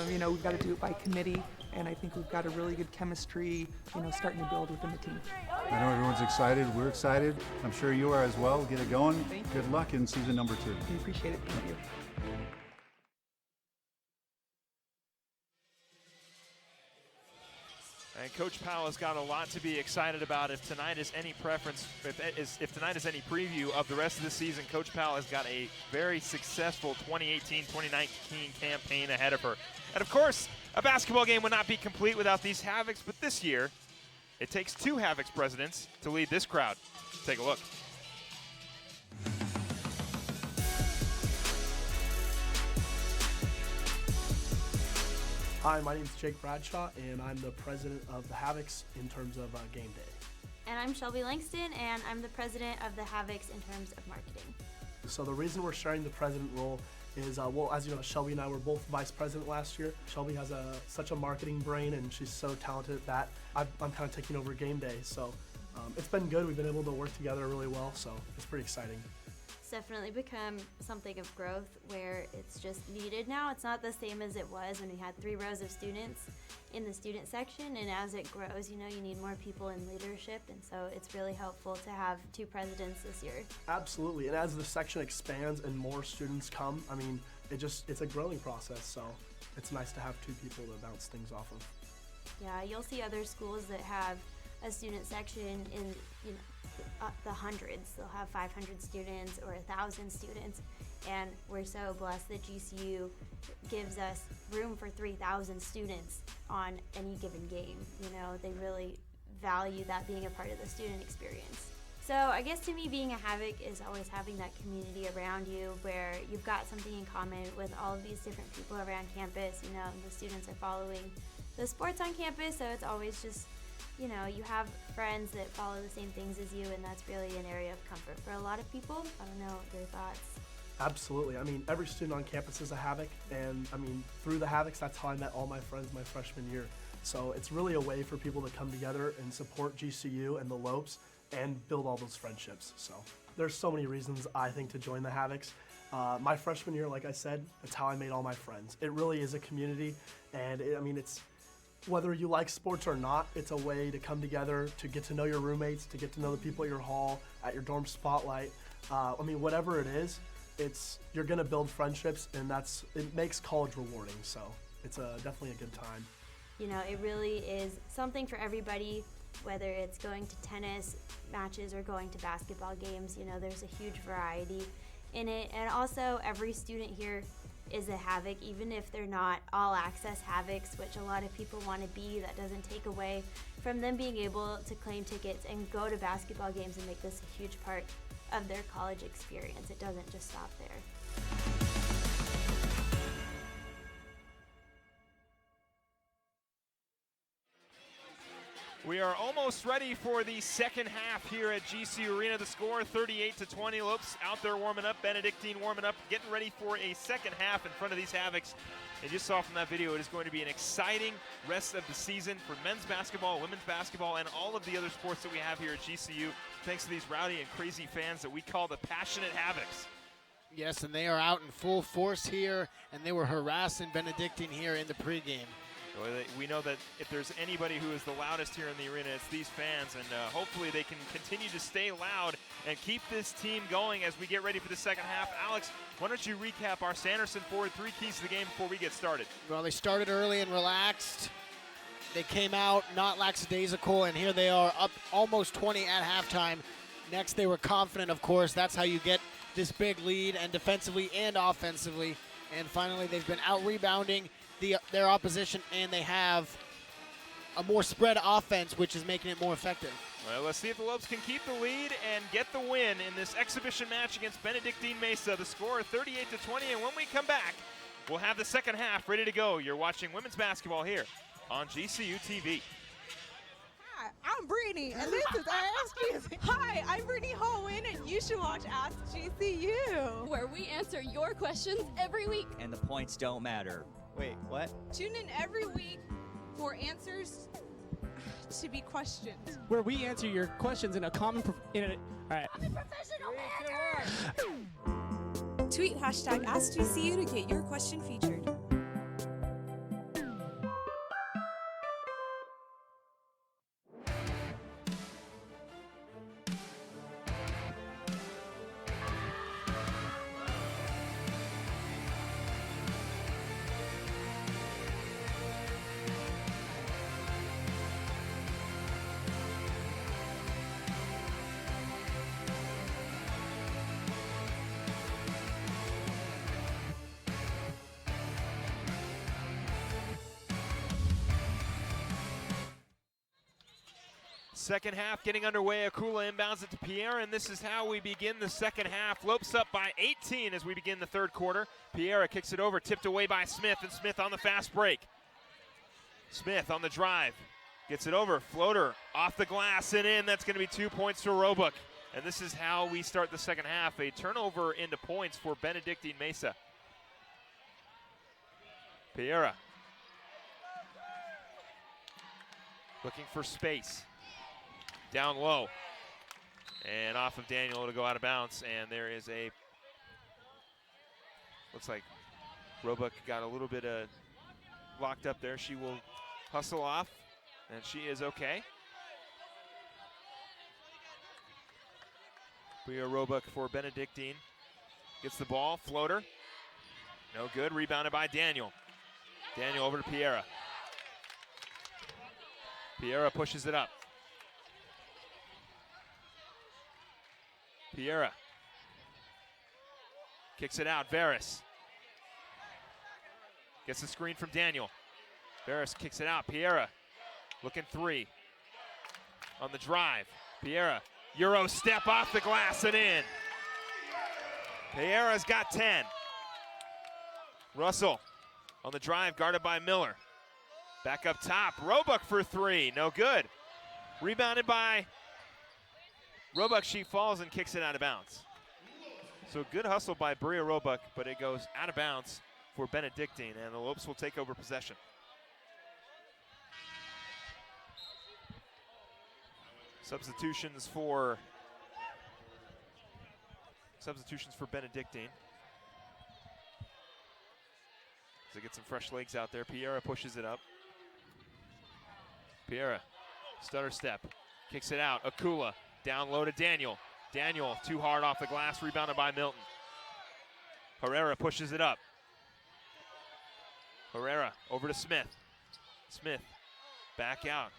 We've got to do it by committee. And I think we've got a really good chemistry, starting to build within the team. I know everyone's excited. We're excited. I'm sure you are as well. Get it going. Thank you. Good luck in season number 2. We appreciate it. Thank you. And Coach Powell has got a lot to be excited about. If tonight is any if tonight is any preview of the rest of the season, Coach Powell has got a very successful 2018-2019 campaign ahead of her. And of course, a basketball game would not be complete without these Havocs, but this year, it takes 2 Havocs presidents to lead this crowd. Take a look. Hi, my name is Jake Bradshaw, and I'm the president of the Havocs in terms of game day. And I'm Shelby Langston, and I'm the president of the Havocs in terms of marketing. So the reason we're sharing the president role is, as you know, Shelby and I were both vice president last year. Shelby has such a marketing brain, and she's so talented at that. I'm kind of taking over game day, so it's been good. We've been able to work together really well, so it's pretty exciting. It's definitely become something of growth where it's just needed now. It's not the same as it was when we had 3 rows of students in the student section, and as it grows, you need more people in leadership, and so it's really helpful to have 2 presidents this year. Absolutely, and as the section expands and more students come, it's a growing process, so it's nice to have 2 people to bounce things off of. Yeah, you'll see other schools that have a student section in the hundreds. They'll have 500 students or 1,000 students, and we're so blessed that GCU gives us room for 3,000 students on any given game. They really value that being a part of the student experience. So I guess to me, being a Havoc is always having that community around you where you've got something in common with all of these different people around campus. And the students are following the sports on campus, so it's always just, you have friends that follow the same things as you, and that's really an area of comfort for a lot of people. I don't know your thoughts. Absolutely. Every student on campus is a Havoc, and through the Havocs, that's how I met all my friends my freshman year. So it's really a way for people to come together and support GCU and the Lopes and build all those friendships. So there's so many reasons, I think, to join the Havocs. My freshman year, like I said, that's how I made all my friends. It really is a community, and it's whether you like sports or not, it's a way to come together, to get to know your roommates, to get to know the people at your hall, at your dorm spotlight. Whatever it is, you're gonna build friendships, and it makes college rewarding. So it's definitely a good time. It really is something for everybody, whether it's going to tennis matches or going to basketball games. There's a huge variety in it, and also every student here is a Havoc, even if they're not all access Havocs, which a lot of people want to be. That doesn't take away from them being able to claim tickets and go to basketball games and make this a huge part of their college experience. It doesn't just stop there. We are almost ready for the second half here at GCU Arena. The score 38-20. Lopes out there warming up. Benedictine warming up, getting ready for a second half in front of these Havocs. And you saw from that video, it is going to be an exciting rest of the season for men's basketball, women's basketball, and all of the other sports that we have here at GCU, thanks to these rowdy and crazy fans that we call the passionate Havocs. Yes, and they are out in full force here, and they were harassing Benedictine here in the pregame. We know that if there's anybody who is the loudest here in the arena, it's these fans, and hopefully they can continue to stay loud and keep this team going as we get ready for the second half. Alex, why don't you recap our Sanderson Ford 3 keys to the game before we get started? Well, they started early and relaxed. They came out not lackadaisical, and here they are up almost 20 at halftime. Next, they were confident, of course. That's how you get this big lead, and defensively and offensively. And finally, they've been out-rebounding their opposition, and they have a more spread offense, which is making it more effective. Well, let's see if the Lopes can keep the lead and get the win in this exhibition match against Benedictine Mesa. The score 38-20, and when we come back, we'll have the second half ready to go. You're watching women's basketball here on GCU TV. Hi, I'm Brittany, and this is Ask GCU. Hi, I'm Brittany Holwyn, and you should watch Ask GCU. Where we answer your questions every week. And the points don't matter. Wait, what? Tune in every week for answers to be questioned. Where we answer your questions in a common. All right. I'm a professional banner. Tweet hashtag AskGCU to get your question featured. Second half getting underway. Akula inbounds it to Pierre, and this is how we begin the second half. Lopes up by 18 as we begin the third quarter. Pierre kicks it over, tipped away by Smith, and Smith on the fast break. Smith on the drive, gets it over, floater off the glass and in. That's going to be 2 points for Roebuck. And this is how we start the second half. A turnover into points for Benedictine Mesa. Pierre looking for space. Down low. And off of Daniel to go out of bounds. And there is a, looks like Roebuck got a little bit locked up there. She will hustle off, and she is okay. Bria Roebuck for Benedictine. Gets the ball, floater. No good, rebounded by Daniel. Daniel over to Pierre. Pierre pushes it up. Pierre kicks it out. Varys gets the screen from Daniel. Varys kicks it out. Pierre looking three on the drive. Pierre, Euro step off the glass and in. Pierre's got 10. Russell on the drive, guarded by Miller. Back up top. Roebuck for three. No good. Rebounded by Roebuck. She falls and kicks it out of bounds. So good hustle by Bria Roebuck, but it goes out of bounds for Benedictine, and the Lopes will take over possession. Substitutions for Benedictine. As they get some fresh legs out there, Pierre pushes it up. Pierre, stutter step, kicks it out. Akula down low to Daniel. Daniel too hard off the glass, rebounded by Milton. Herrera pushes it up. Herrera over to Smith. Smith back out.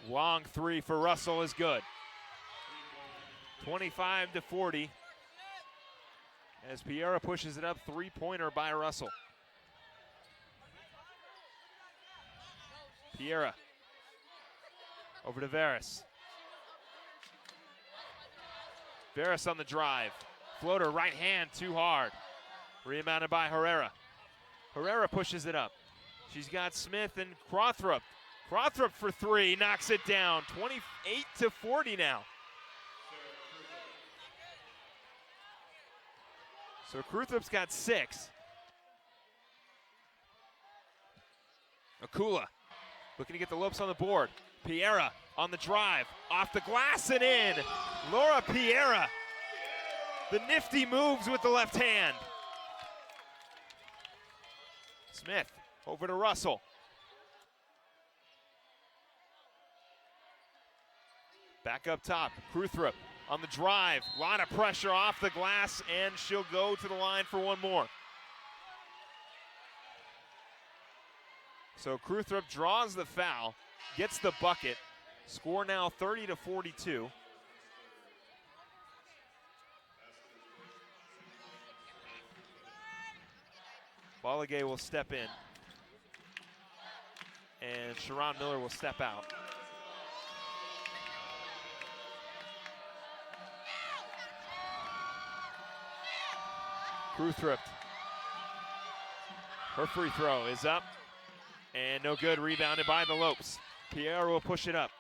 Long three for Russell is good. 25-40 as Pierre pushes it up. Three-pointer by Russell. Pierre over to Varys. Varys on the drive. Floater right hand too hard. Rebounded by Herrera. Herrera pushes it up. She's got Smith and Crawthrup. Crawthrup for three, knocks it down. 28-40 now. So Cruthrup's got 6. Akula looking to get the Lopes on the board. Pierre on the drive, off the glass and in. Laura Pierre, the nifty moves with the left hand. Smith over to Russell. Back up top, Cruthrup on the drive. A lot of pressure off the glass, and she'll go to the line for one more. So Cruthrup draws the foul, gets the bucket. Score now 30-42. Balagay will step in. And Sharon Miller will step out. Kruthript. Her free throw is up. And no good, rebounded by the Lopes. Pierre will push it up.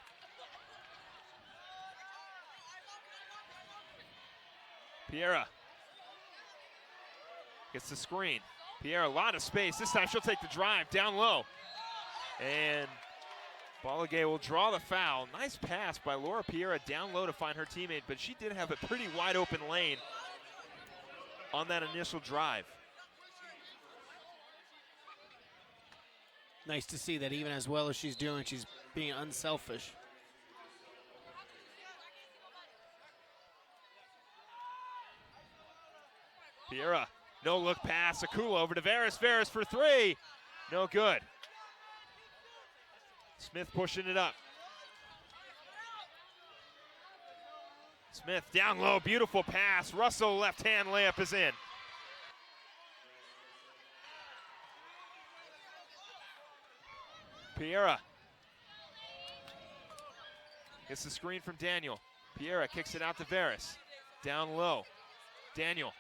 Piera gets the screen. Piera, a lot of space. This time she'll take the drive down low. And Balagay will draw the foul. Nice pass by Laura Piera down low to find her teammate, but she did have a pretty wide open lane on that initial drive. Nice to see that even as well as she's doing, she's being unselfish. Piera, no look pass. Akula over to Veras. Veras for three. No good. Smith pushing it up. Smith down low. Beautiful pass. Russell left hand layup is in. Piera gets the screen from Daniel. Piera kicks it out to Veras. Down low. Daniel.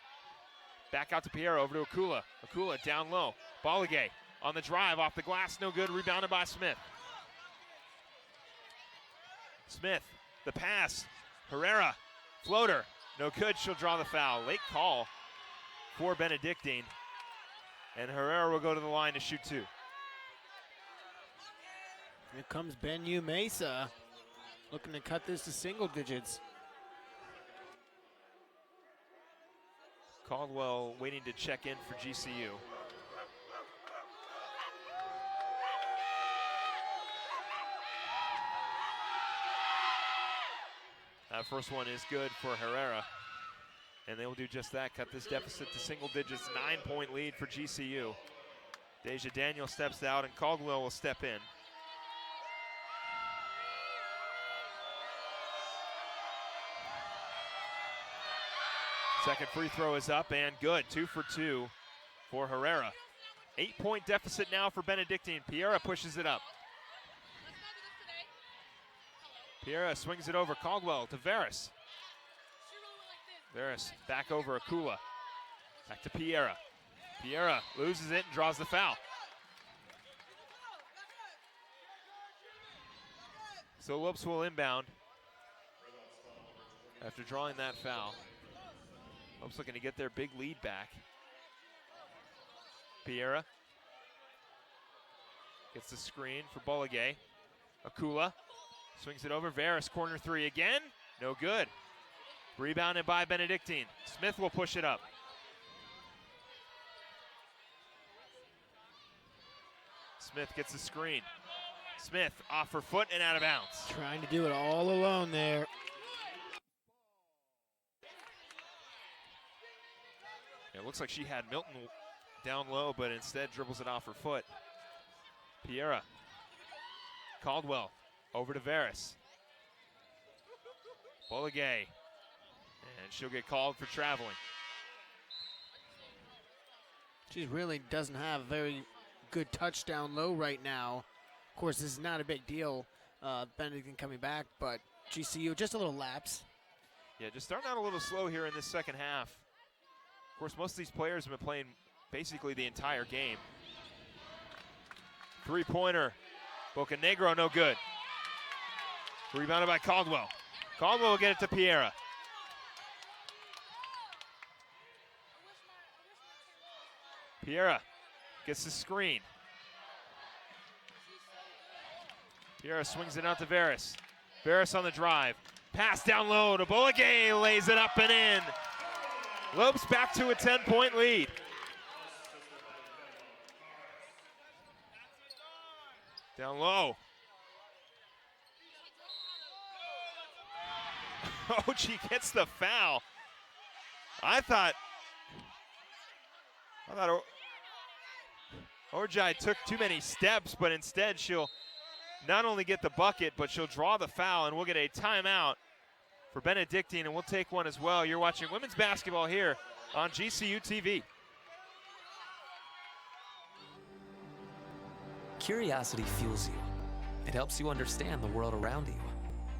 Back out to Piera, over to Akula. Akula down low. Balagay on the drive, off the glass, no good. Rebounded by Smith. Smith, the pass. Herrera, floater, no good. She'll draw the foul. Late call for Benedictine. And Herrera will go to the line to shoot two. Here comes Benyu Mesa, looking to cut this to single digits. Caldwell waiting to check in for GCU. That first one is good for Herrera. And they will do just that, cut this deficit to single digits, 9-point lead for GCU. Deja Daniel steps out and Caldwell will step in. Second free throw is up and good. 2 for 2 for Herrera. 8-point deficit now for Benedictine. Piera pushes it up. Piera swings it over. Caldwell to Veras. Veras back over Akula. Back to Piera. Piera loses it and draws the foul. So Lopes will inbound after drawing that foul. Lopes looking to get their big lead back. Piera gets the screen for Balagay. Akula swings it over. Veras, corner three again. No good. Rebounded by Benedictine. Smith will push it up. Smith gets the screen. Smith off her foot and out of bounds. Trying to do it all alone there. It looks like she had Milton down low, but instead dribbles it off her foot. Piera. Caldwell over to Veras. Balagay. And she'll get called for traveling. She really doesn't have very good touch down low right now. Of course, this is not a big deal, Benedictine coming back, but GCU, just a little lapse. Yeah, just starting out a little slow here in this second half. Of course, most of these players have been playing basically the entire game. Three-pointer. Bocanegro, no good. Rebounded by Caldwell. Caldwell will get it to Piera. Piera gets the screen. Piera swings it out to Veras. Veras on the drive. Pass down low to Balagay, lays it up and in. Lopes back to a 10-point lead. Down low. Ochi gets the foul. I thought Orjai took too many steps, but instead she'll not only get the bucket, but she'll draw the foul, and we'll get a timeout for Benedictine, and we'll take one as well. You're watching women's basketball here on GCU TV. Curiosity fuels you. It helps you understand the world around you.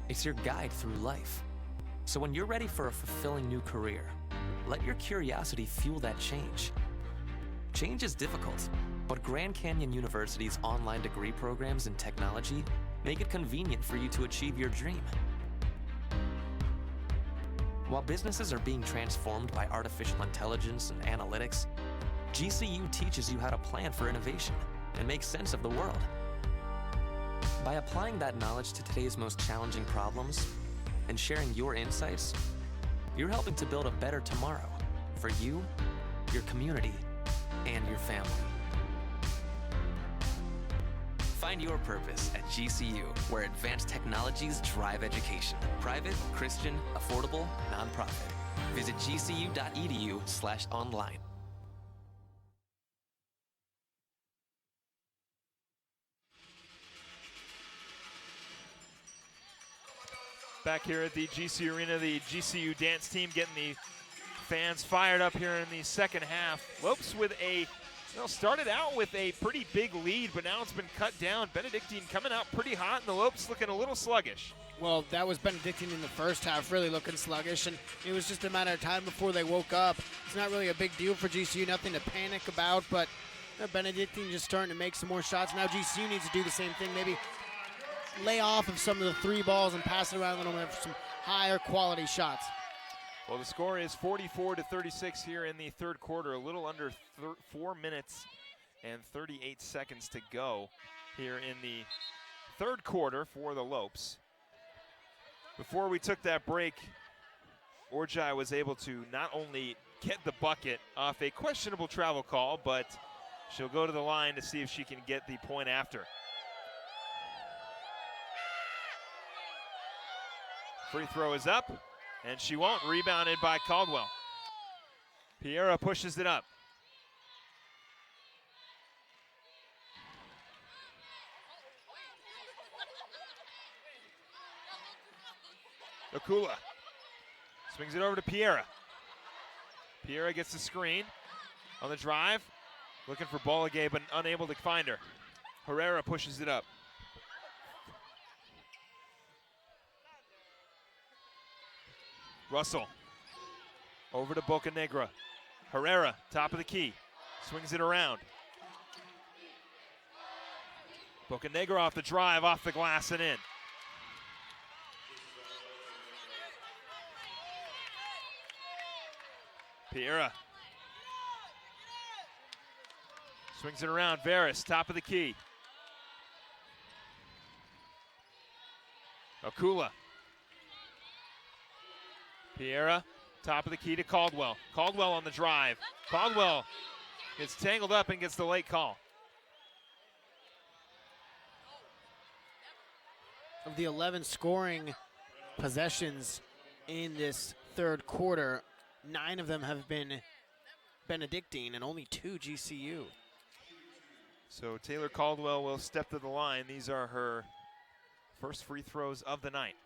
It's your guide through life. So when you're ready for a fulfilling new career, let your curiosity fuel that change. Change is difficult, but Grand Canyon University's online degree programs in technology make it convenient for you to achieve your dream. While businesses are being transformed by artificial intelligence and analytics, GCU teaches you how to plan for innovation and make sense of the world. By applying that knowledge to today's most challenging problems and sharing your insights, you're helping to build a better tomorrow for you, your community, and your family. Find your purpose at GCU, where advanced technologies drive education. Private, Christian, affordable, nonprofit. Visit gcu.edu/online. Back here at the GCU Arena, the GCU dance team getting the fans fired up here in the second half. Lopes with started out with a pretty big lead, but now it's been cut down. Benedictine coming out pretty hot, and the Lopes looking a little sluggish. Well, that was Benedictine in the first half, really looking sluggish, and it was just a matter of time before they woke up. It's not really a big deal for GCU, nothing to panic about, but Benedictine just starting to make some more shots. Now GCU needs to do the same thing, maybe lay off of some of the three balls and pass it around a little bit for some higher quality shots. Well, the score is 44-36 here in the third quarter, a little under 4 minutes and 38 seconds to go here in the third quarter for the Lopes. Before we took that break, Orjai was able to not only get the bucket off a questionable travel call, but she'll go to the line to see if she can get the point after. Free throw is up, and she won't. Rebounded by Caldwell. Piera pushes it up. Akula swings it over to Piera. Piera gets the screen on the drive, looking for Bolligay, but unable to find her. Herrera pushes it up. Russell over to Bocanegra. Herrera, top of the key, swings it around. Bocanegra off the drive, off the glass and in. Piera swings it around. Veras, top of the key. Akula. Piera, top of the key to Caldwell. Caldwell on the drive. Caldwell gets tangled up and gets the late call. Of the 11 scoring possessions in this third quarter, 9 of them have been Benedictine and only 2 GCU. So Taylor Caldwell will step to the line. These are her first free throws of the night.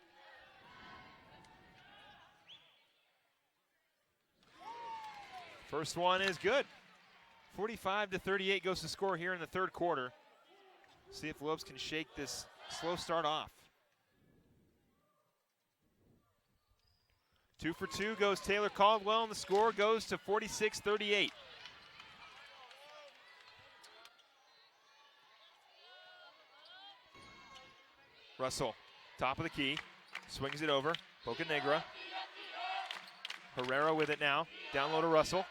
First one is good. 45-38 goes to score here in the third quarter. See if Lopes can shake this slow start off. 2 for 2 goes Taylor Caldwell, and the score goes to 46-38. Russell, top of the key, swings it over. Bocanegra. Herrera with it now. Down low to Russell.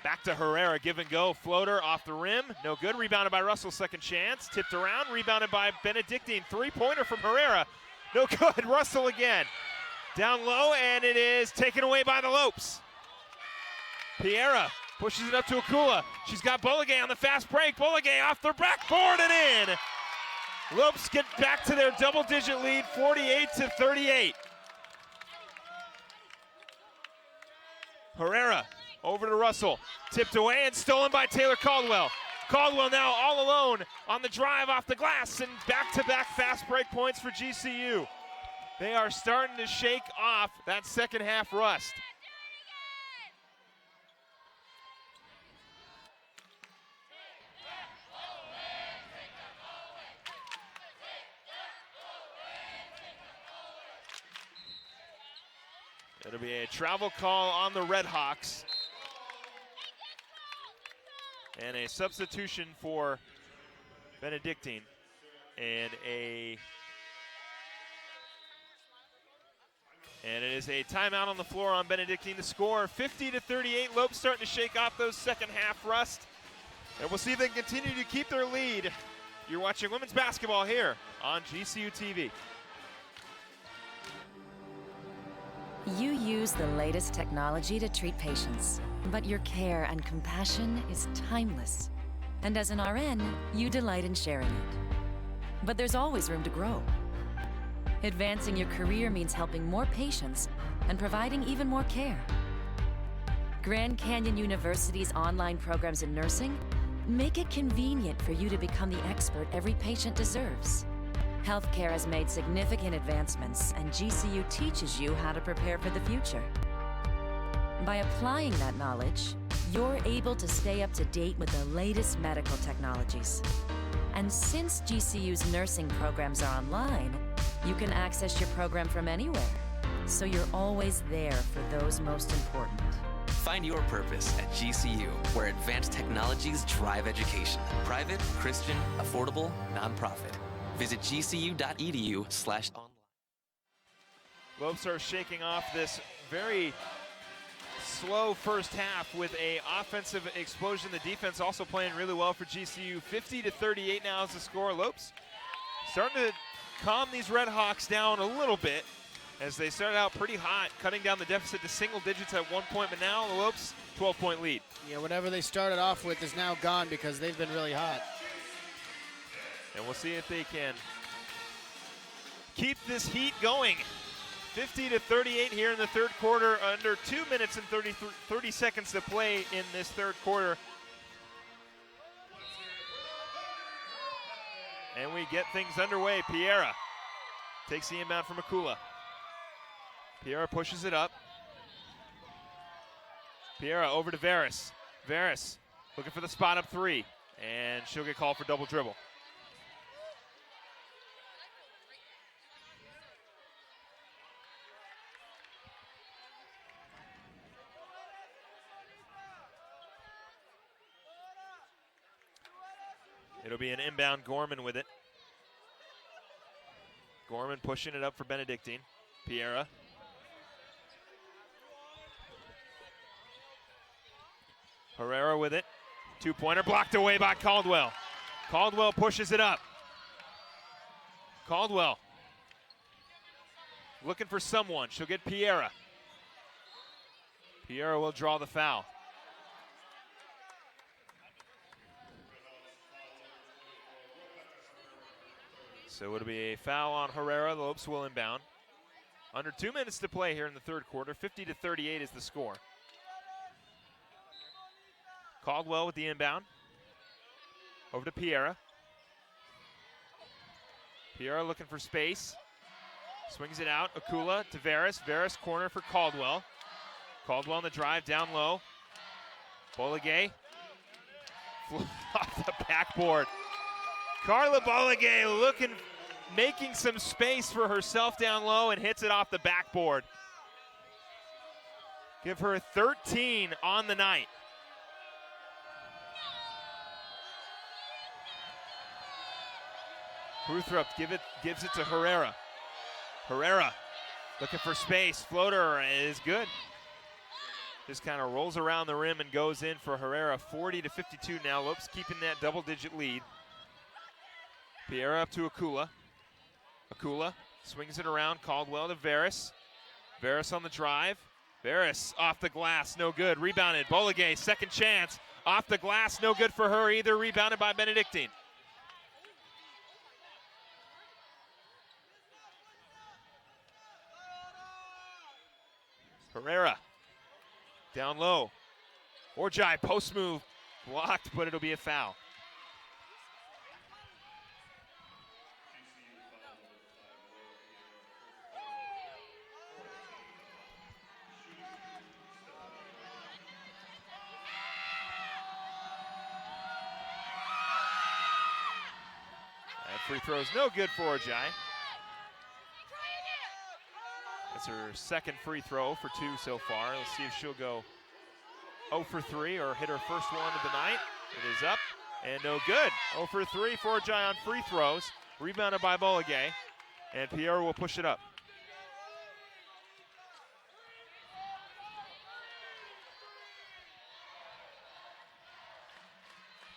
Back to Herrera, give and go. Floater off the rim, no good. Rebounded by Russell, second chance. Tipped around, rebounded by Benedictine. Three-pointer from Herrera, no good. Russell again. Down low, and it is taken away by the Lopes. Piera pushes it up to Akula. She's got Bolligay on the fast break. Bolligay off the backboard and in. Lopes get back to their double-digit lead, 48-38. Herrera over to Russell. Tipped away and stolen by Taylor Caldwell. Caldwell now all alone on the drive off the glass, and back-to-back fast break points for GCU. They are starting to shake off that second half rust. It'll be a travel call on the Red Hawks. And a substitution for Benedictine. And it is a timeout on the floor on Benedictine. The score 50-38. Lopes starting to shake off those second half rust. And we'll see if they can continue to keep their lead. You're watching women's basketball here on GCU TV. You use the latest technology to treat patients, but your care and compassion is timeless. And as an RN, you delight in sharing it. But there's always room to grow. Advancing your career means helping more patients and providing even more care. Grand Canyon University's online programs in nursing make it convenient for you to become the expert every patient deserves. Healthcare has made significant advancements, and GCU teaches you how to prepare for the future. By applying that knowledge, you're able to stay up to date with the latest medical technologies. And since GCU's nursing programs are online, you can access your program from anywhere, so you're always there for those most important. Find your purpose at GCU, where advanced technologies drive education. Private, Christian, affordable, nonprofit. Visit gcu.edu/online. Lopes are shaking off this very slow first half with a offensive explosion. The defense also playing really well for GCU. 50-38 now is the score. Lopes starting to calm these Red Hawks down a little bit as they started out pretty hot, cutting down the deficit to single digits at one point, but now the Lopes 12-point lead. Yeah, whatever they started off with is now gone because they've been really hot. And we'll see if they can keep this heat going. 50-38 here in the third quarter, under 2 minutes and 30 seconds to play in this third quarter. And we get things underway. Piera takes the inbound from Akula. Piera pushes it up. Piera over to Veras. Veras looking for the spot up three, and she'll get called for double dribble. It'll be an inbound, Gorman with it. Gorman pushing it up for Benedictine. Piera. Herrera with it. Two-pointer blocked away by Caldwell. Caldwell pushes it up. Caldwell looking for someone. She'll get Piera. Piera will draw the foul. So it'll be a foul on Herrera. The Lopes will inbound. Under 2 minutes to play here in the third quarter. 50-38 is the score. Caldwell with the inbound. Over to Piera. Piera looking for space. Swings it out. Akula to Veras. Veras corner for Caldwell. Caldwell on the drive down low. Bolligay. Off the backboard. Carla Bolligay making some space for herself down low and hits it off the backboard. Give her 13 on the night. Ruthrup gives it to Herrera. Herrera looking for space. Floater is good. Just kind of rolls around the rim and goes in for Herrera. 40-52 now. Lopes keeping that double-digit lead. Piera up to Akula. Akula swings it around. Caldwell to Veras. Veras on the drive. Veras off the glass, no good. Rebounded. Bolligay, second chance. Off the glass, no good for her either. Rebounded by Benedictine. Herrera down low. Orjai post move blocked, but it'll be a foul. That free throw is no good for Orjai. That's her second free throw for 2 so far. Let's see if she'll go 0 for 3 or hit her first one of the night. It is up and no good. 0 for 3 for Jai on free throws. Rebounded by Bolligay, and Pierre will push it up.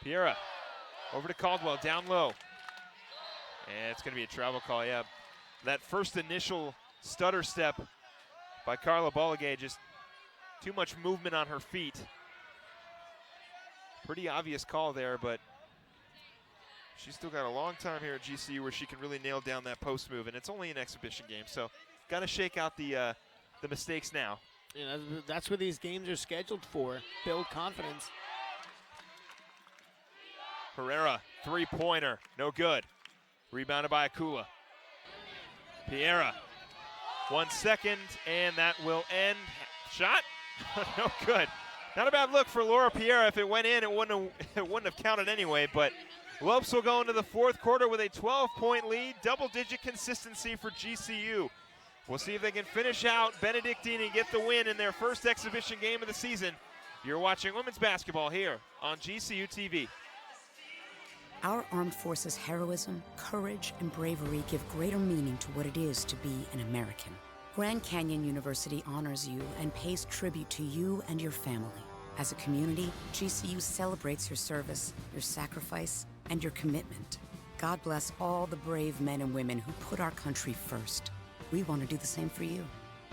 Piera over to Caldwell, down low. And it's going to be a travel call, yeah. That first initial stutter step by Carla Bolligay, just too much movement on her feet. Pretty obvious call there, but she's still got a long time here at GCU where she can really nail down that post move, and it's only an exhibition game, so got to shake out the mistakes now. You know, that's what these games are scheduled for, build confidence. Herrera, three-pointer, no good. Rebounded by Akula. Piera, 1 second, and that will end. Shot, no good. Not a bad look for Laura Piera. If it went in, it wouldn't have counted anyway, but Lopes will go into the fourth quarter with a 12-point lead, double-digit consistency for GCU. We'll see if they can finish out Benedictine and get the win in their first exhibition game of the season. You're watching women's basketball here on GCU TV. Our armed forces' heroism, courage, and bravery give greater meaning to what it is to be an American. Grand Canyon University honors you and pays tribute to you and your family. As a community, GCU celebrates your service, your sacrifice, and your commitment. God bless all the brave men and women who put our country first. We want to do the same for you.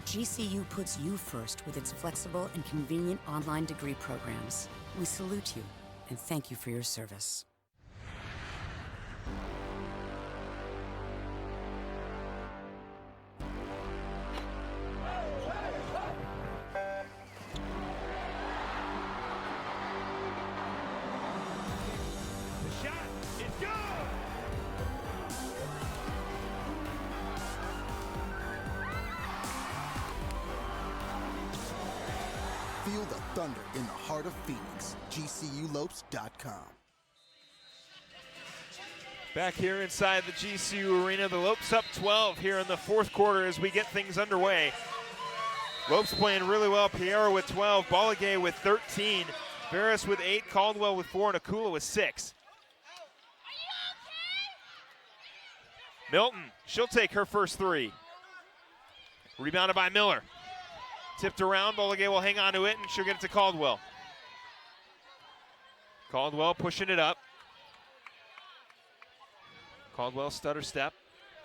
GCU puts you first with its flexible and convenient online degree programs. We salute you and thank you for your service. Feel the thunder in the heart of Phoenix. GCULopes.com. Back here inside the GCU arena, the Lopes up 12 here in the fourth quarter as we get things underway. Lopes playing really well. Piera with 12, Bolligay with 13, Ferris with 8, Caldwell with 4, and Akula with 6. Milton, she'll take her first three. Rebounded by Miller. Tipped around, Bolligay will hang on to it, and she'll get it to Caldwell. Caldwell pushing it up. Caldwell stutter step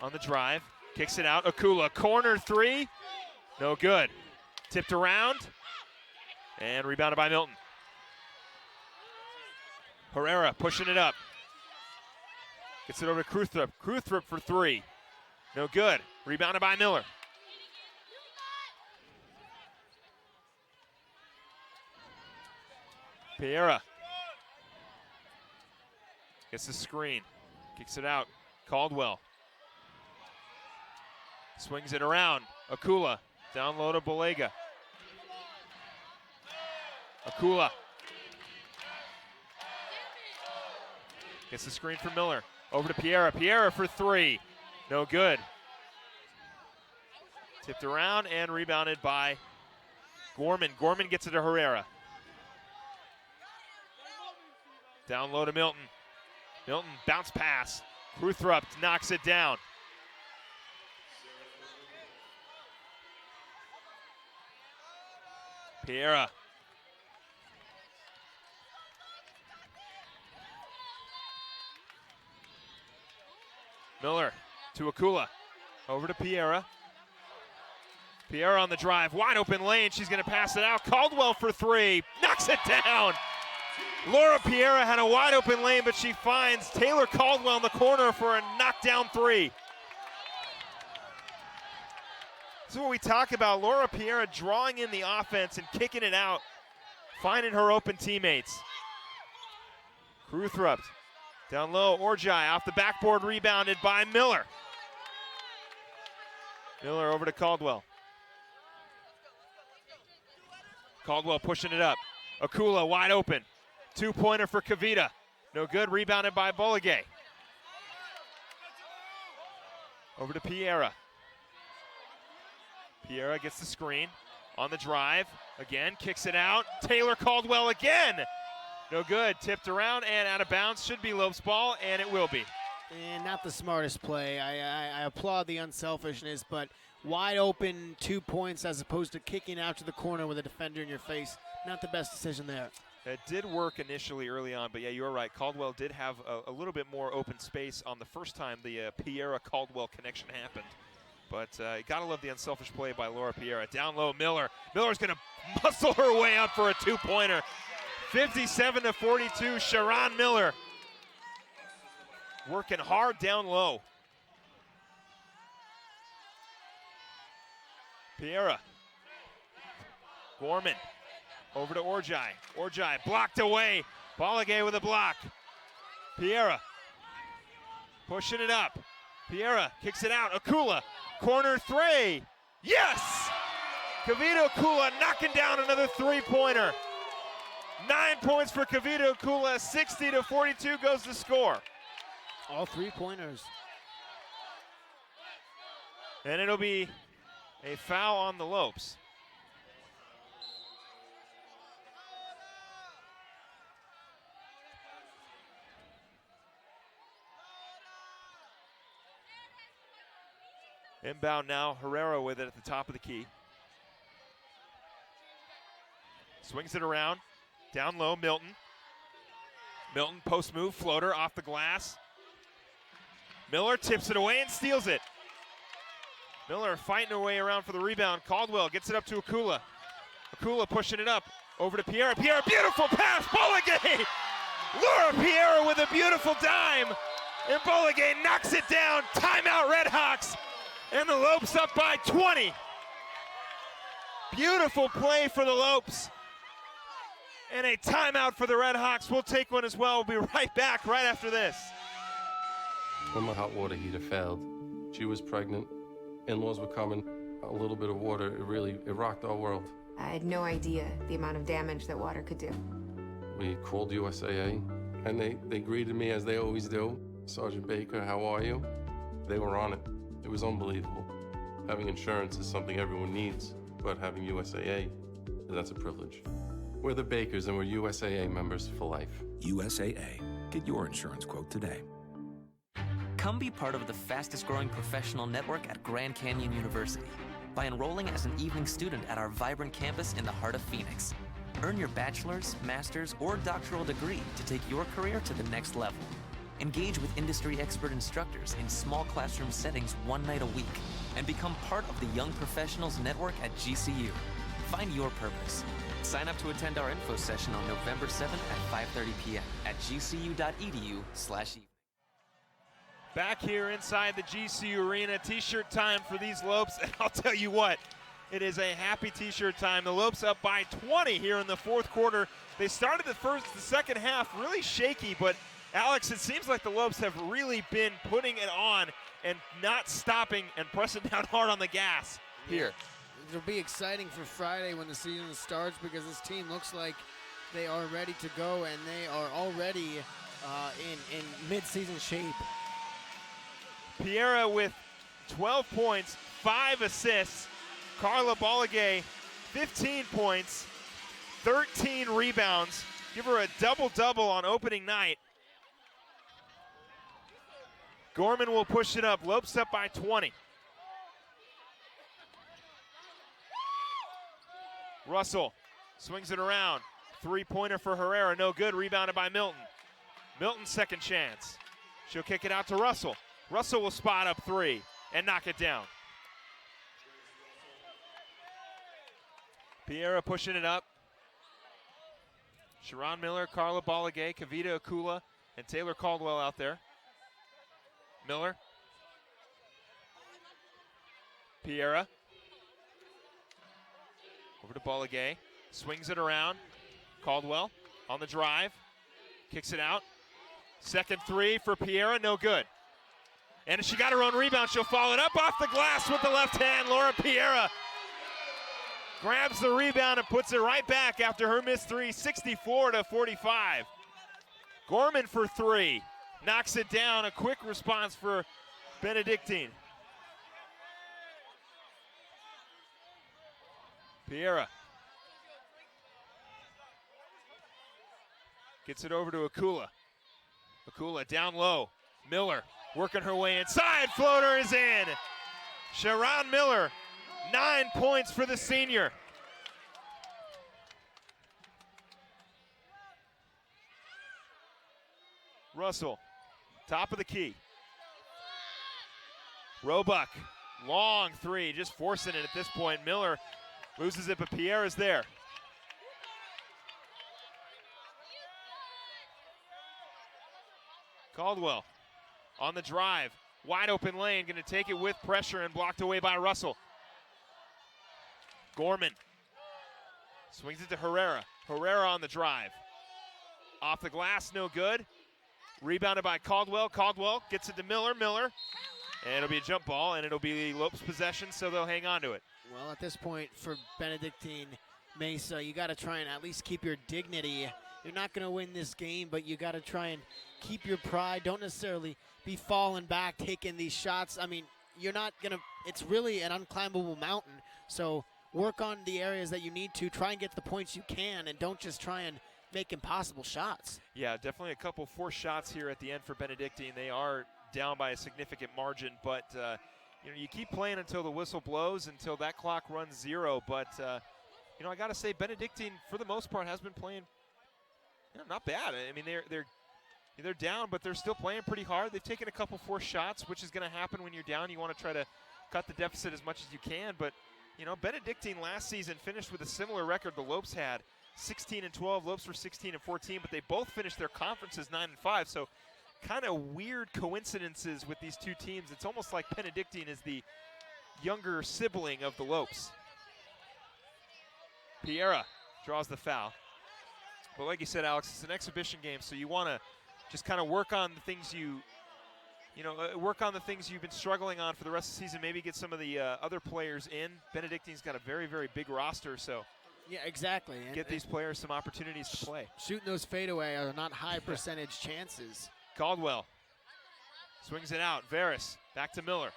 on the drive. Kicks it out, Akula, corner three. No good. Tipped around, and rebounded by Milton. Herrera pushing it up. Gets it over to Kruthrup. Kruthrup for three. No good. Rebounded by Miller. Piera gets the screen, kicks it out. Caldwell swings it around. Akula down low to Bolega. Akula gets the screen for Miller. Over to Piera. Piera for three. No good. Tipped around and rebounded by Gorman. Gorman gets it to Herrera. Down low to Milton. Milton bounce pass. Kruthrup knocks it down. Piera. Miller to Akula. Over to Piera. Piera on the drive. Wide open lane. She's going to pass it out. Caldwell for three. Knocks it down. Laura Piera had a wide open lane, but she finds Taylor Caldwell in the corner for a knockdown three. This is what we talk about. Laura Piera drawing in the offense and kicking it out, finding her open teammates. Kruthrup down low. Orjai off the backboard, rebounded by Miller. Miller over to Caldwell. Caldwell pushing it up. Akula wide open. Two-pointer for Kavita. No good. Rebounded by Bolligay. Over to Piera. Piera gets the screen on the drive. Again, kicks it out. Taylor Caldwell again. No good. Tipped around and out of bounds. Should be Lopes' ball, and it will be. And not the smartest play. I applaud the unselfishness, but wide open 2 points as opposed to kicking out to the corner with a defender in your face. Not the best decision there. It did work initially early on, but yeah, you're right. Caldwell did have a little bit more open space on the first time the Piera-Caldwell connection happened. But you got to love the unselfish play by Laura Piera. Down low, Miller. Miller's going to muscle her way up for a two-pointer. 57-42, Sharon Miller working hard down low. Piera. Gorman over to Orjai. Orjai blocked away. Balagay with a block. Piera pushing it up. Piera kicks it out. Akula, corner three. Yes! Kavita Akula knocking down another three-pointer. 9 points for Kavita Akula. 60-42 goes the score. All three-pointers. And it'll be a foul on the Lopes. Inbound now, Herrera with it at the top of the key. Swings it around, down low, Milton. Milton, post move, floater off the glass. Miller tips it away and steals it. Miller fighting her way around for the rebound. Caldwell gets it up to Akula. Akula pushing it up, over to Piera. Piera, beautiful pass, Bolligay! Laura Piera with a beautiful dime, and Bolligay knocks it down. Timeout, Redhawks. And the Lopes up by 20. Beautiful play for the Lopes. And a timeout for the Redhawks. We'll take one as well. We'll be right back right after this. When my hot water heater failed, she was pregnant, in-laws were coming, a little bit of water, it rocked our world. I had no idea the amount of damage that water could do. We called USAA, and they greeted me as they always do. Sergeant Baker, how are you? They were on it. It was unbelievable. Having insurance is something everyone needs, but having USAA, that's a privilege. We're the Bakers, and we're USAA members for life. USAA. Get your insurance quote today. Come be part of the fastest growing professional network at Grand Canyon University by enrolling as an evening student at our vibrant campus in the heart of Phoenix. Earn your bachelor's, master's, or doctoral degree to take your career to the next level. Engage with industry expert instructors in small classroom settings one night a week and become part of the Young Professionals Network at GCU. Find your purpose. Sign up to attend our info session on November 7th at 5:30 p.m. at gcu.edu/evening. Back here inside the GCU Arena, t-shirt time for these Lopes, and I'll tell you what, it is a happy t-shirt time. The Lopes up by 20 here in the fourth quarter. They started the second half really shaky, but Alex, it seems like the Lopes have really been putting it on and not stopping and pressing down hard on the gas here. It'll be exciting for Friday when the season starts because this team looks like they are ready to go and they are already in mid-season shape. Piera with 12 points, 5 assists. Carla Bolligay, 15 points, 13 rebounds. Give her a double-double on opening night. Gorman will push it up. Lopes up by 20. Russell swings it around. Three-pointer for Herrera, no good. Rebounded by Milton. Milton's second chance. She'll kick it out to Russell. Russell will spot up three and knock it down. Piera pushing it up. Sharon Miller, Carla Bolligay, Kavita Akula, and Taylor Caldwell out there. Miller. Piera. Over to Bolligay. Swings it around. Caldwell on the drive. Kicks it out. Second three for Piera, no good. And she got her own rebound. She'll follow it up off the glass with the left hand. Laura Piera grabs the rebound and puts it right back after her missed three, 64-45. Gorman for three. Knocks it down. A quick response for Benedictine. Piera gets it over to Akula. Akula down low. Miller working her way inside. Floater is in. Sharon Miller, 9 points for the senior. Russell, top of the key. Roebuck, long three, just forcing it at this point. Miller loses it, but Pierre's there. Caldwell on the drive, wide open lane, going to take it with pressure and blocked away by Russell. Gorman swings it to Herrera. Herrera on the drive. Off the glass, no good. Rebounded by Caldwell. Caldwell gets it to Miller. Miller. And it'll be a jump ball, and it'll be Lopes' possession, so they'll hang on to it. Well, at this point for Benedictine Mesa, you got to try and at least keep your dignity. You're not going to win this game, but you got to try and keep your pride. Don't necessarily be falling back, taking these shots. I mean, you're not going to – it's really an unclimbable mountain, so work on the areas that you need to. Try and get the points you can, and don't just try and make impossible shots. Yeah, definitely a couple forced shots here at the end for Benedictine. They are down by a significant margin, but you keep playing until the whistle blows, until that clock runs zero. But I got to say, Benedictine for the most part has been playing not bad. I mean, they're down, but they're still playing pretty hard. They've taken a couple forced shots, which is going to happen when you're down. You want to try to cut the deficit as much as you can, but Benedictine last season finished with a similar record the Lopes had. 16-12, Lopes were 16-14, but they both finished their conferences 9-5. So kind of weird coincidences with these two teams. It's almost like Benedictine is the younger sibling of the Lopes. Piera draws the foul. But like you said, Alex, it's an exhibition game, so you want to just kind of work on the things work on the things you've been struggling on for the rest of the season. Maybe get some of the other players in. Benedictine's got a very, very big roster, so yeah, exactly. Get these players some opportunities to play. Shooting those fadeaway are not high percentage chances. Caldwell swings it out. Varys back to Miller.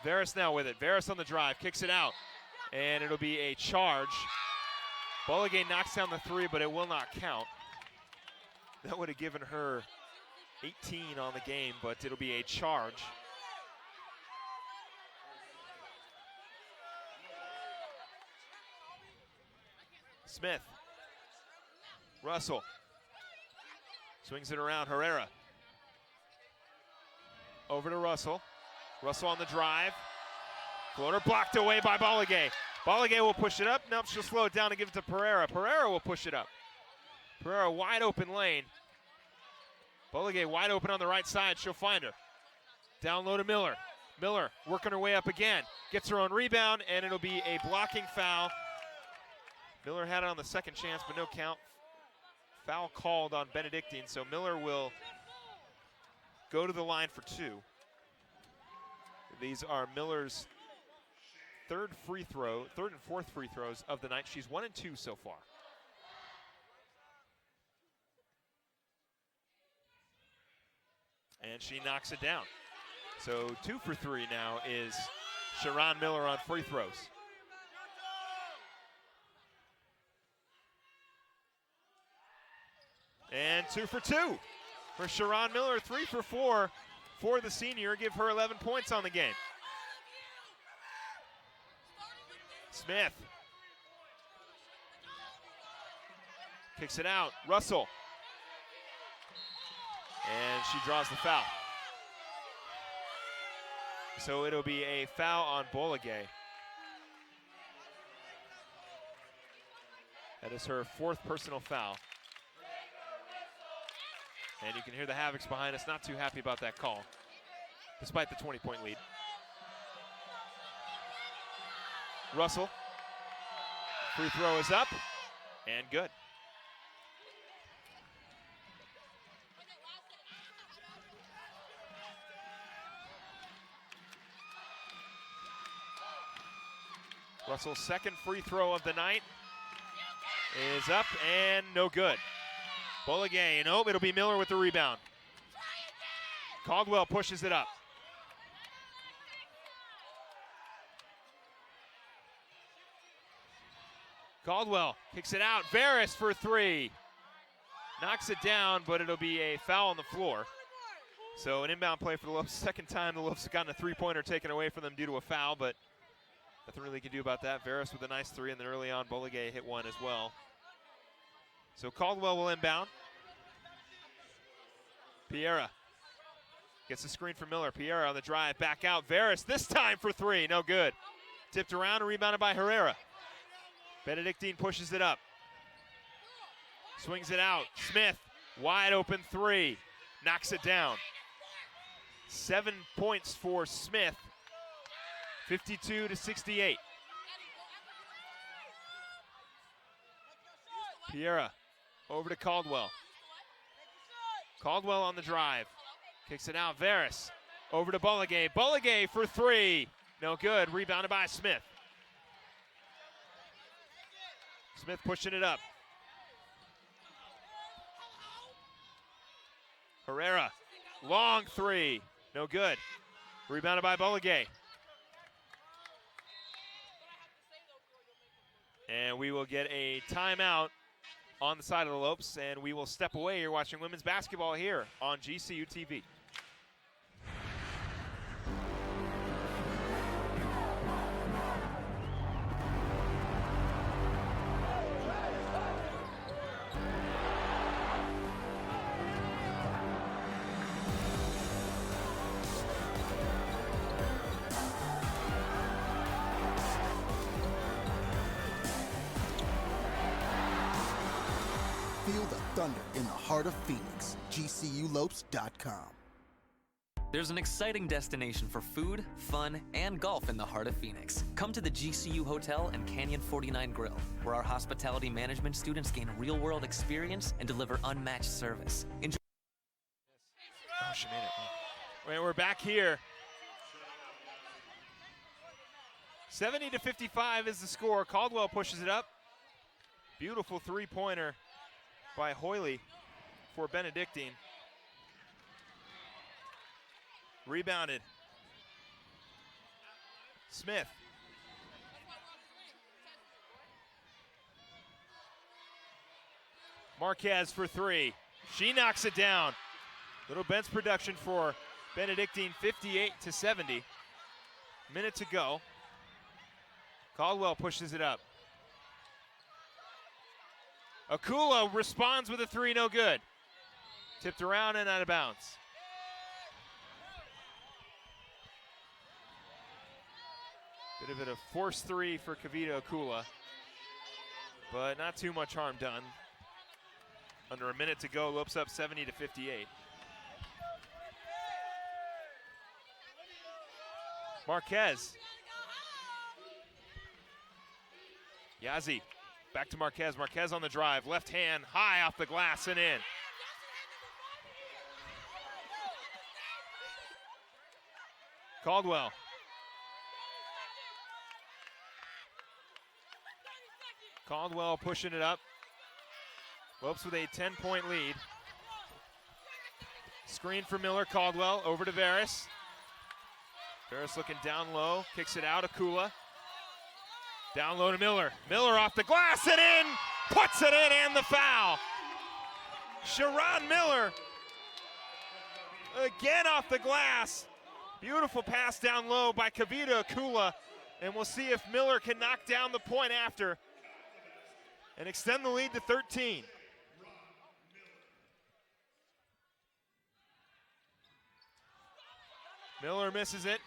Varys now with it. Varys on the drive, kicks it out, and it'll be a charge. Bolligay knocks down the three, but it will not count. That would have given her 18 on the game, but it'll be a charge. Smith. Russell. Swings it around. Herrera. Over to Russell. Russell on the drive. Floater blocked away by Bolligay. Bolligay will push it up. Nope, she'll slow it down and give it to Pereira. Pereira will push it up. Pereira wide open lane. Bolligay wide open on the right side. She'll find her. Down low to Miller. Miller working her way up again. Gets her own rebound, and it'll be a blocking foul. Miller had it on the second chance, but no count. Foul called on Benedictine, so Miller will go to the line for two. These are Miller's third and fourth free throws of the night. She's 1 and 2 so far. And she knocks it down. So 2 for 3 now is Sharon Miller on free throws. And 2 for 2 for Sharon Miller. 3 for 4 for the senior. Give her 11 points on the game. Smith kicks it out. Russell. And she draws the foul. So it'll be a foul on Bolligay. That is her 4th personal foul. And you can hear the Havocs behind us, not too happy about that call, despite the 20-point lead. Russell. Free throw is up and good. Russell's second free throw of the night is up and no good. Bolligay, nope, it'll be Miller with the rebound. Caldwell pushes it up. Caldwell kicks it out. Varus for three. Knocks it down, but it'll be a foul on the floor. So an inbound play for the Lopes. Second time the Lopes have gotten a three-pointer taken away from them due to a foul, but nothing really can do about that. Varus with a nice three, and then early on, Boligay hit one as well. So Caldwell will inbound. Piera gets the screen for Miller. Piera on the drive, back out. Varus this time for three, no good. Tipped around and rebounded by Herrera. Benedictine pushes it up. Swings it out. Smith, wide open three. Knocks it down. 7 points for Smith. 52-68. Piera over to Caldwell. Caldwell on the drive. Kicks it out. Varus over to Boligay. Boligay for three. No good. Rebounded by Smith. Smith pushing it up. Herrera. Long three. No good. Rebounded by Boligay. And we will get a timeout on the side of the Lopes, and we will step away. You're watching women's basketball here on GCU TV. Feel the thunder in the heart of Phoenix. GCULopes.com. There's an exciting destination for food, fun, and golf in the heart of Phoenix. Come to the GCU Hotel and Canyon 49 Grill, where our hospitality management students gain real-world experience and deliver unmatched service. Enjoy. Oh, she made it. Wait, we're back here. 70-55 is the score. Caldwell pushes it up. Beautiful three-pointer by Hoyley for Benedictine. Rebounded. Smith. Marquez for three. She knocks it down. Little bench production for Benedictine, 58-70. Minute to go. Caldwell pushes it up. Akula responds with a three, no good. Tipped around and out of bounds. Bit of a forced three for Kavita Akula, but not too much harm done. Under a minute to go, Lopes up 70-58. Marquez. Yazzie. Back to Marquez. Marquez on the drive. Left hand high off the glass and in. Caldwell. Caldwell pushing it up. Lopes with a 10-point lead. Screen for Miller. Caldwell over to Varus. Varus looking down low. Kicks it out. Akula. Down low to Miller. Miller off the glass and in. Puts it in and the foul. Sharon Miller again off the glass. Beautiful pass down low by Kavita Akula. And we'll see if Miller can knock down the point after and extend the lead to 13. Miller misses it.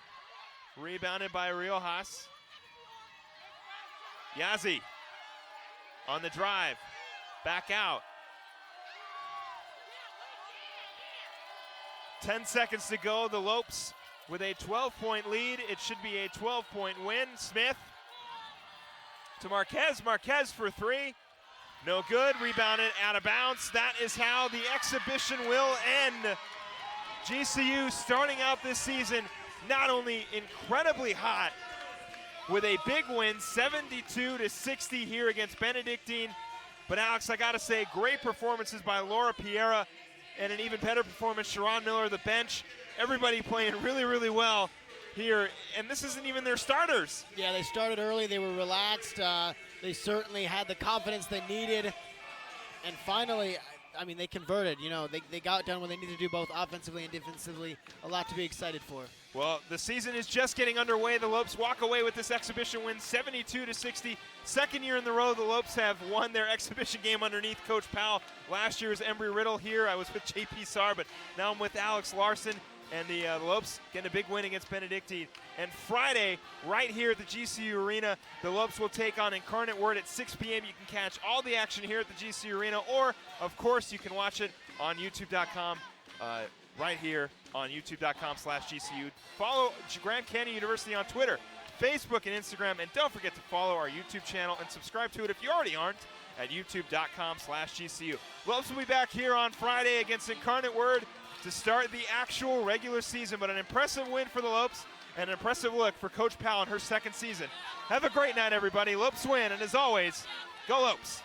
Rebounded by Riojas. Yazzie on the drive. Back out. 10 seconds to go. The Lopes with a 12-point lead. It should be a 12-point win. Smith to Marquez. Marquez for three. No good. Rebounded out of bounds. That is how the exhibition will end. GCU starting out this season not only incredibly hot with a big win, 72-60 here against Benedictine, but Alex, I gotta say, great performances by Laura Piera and an even better performance, Sharon Miller, the bench. Everybody playing really, really well here, and this isn't even their starters. Yeah, they started early. They were relaxed. They certainly had the confidence they needed. And finally, I mean, they converted. You know, they got done what they needed to do both offensively and defensively. A lot to be excited for. Well, the season is just getting underway. The Lopes walk away with this exhibition win, 72-60. Second year in the row, the Lopes have won their exhibition game underneath Coach Powell. Last year was Embry Riddle here. I was with JP Sarr, but now I'm with Alex Larson. And the Lopes getting a big win against Benedictine. And Friday, right here at the GCU Arena, the Lopes will take on Incarnate Word at 6 p.m. You can catch all the action here at the GCU Arena, or, of course, you can watch it on YouTube.com, right here on YouTube.com/GCU. Follow Grand Canyon University on Twitter, Facebook, and Instagram. And don't forget to follow our YouTube channel and subscribe to it if you already aren't at YouTube.com/GCU. Lopes will be back here on Friday against Incarnate Word to start the actual regular season, but an impressive win for the Lopes and an impressive look for Coach Powell in her second season. Have a great night, everybody. Lopes win, and as always, go Lopes.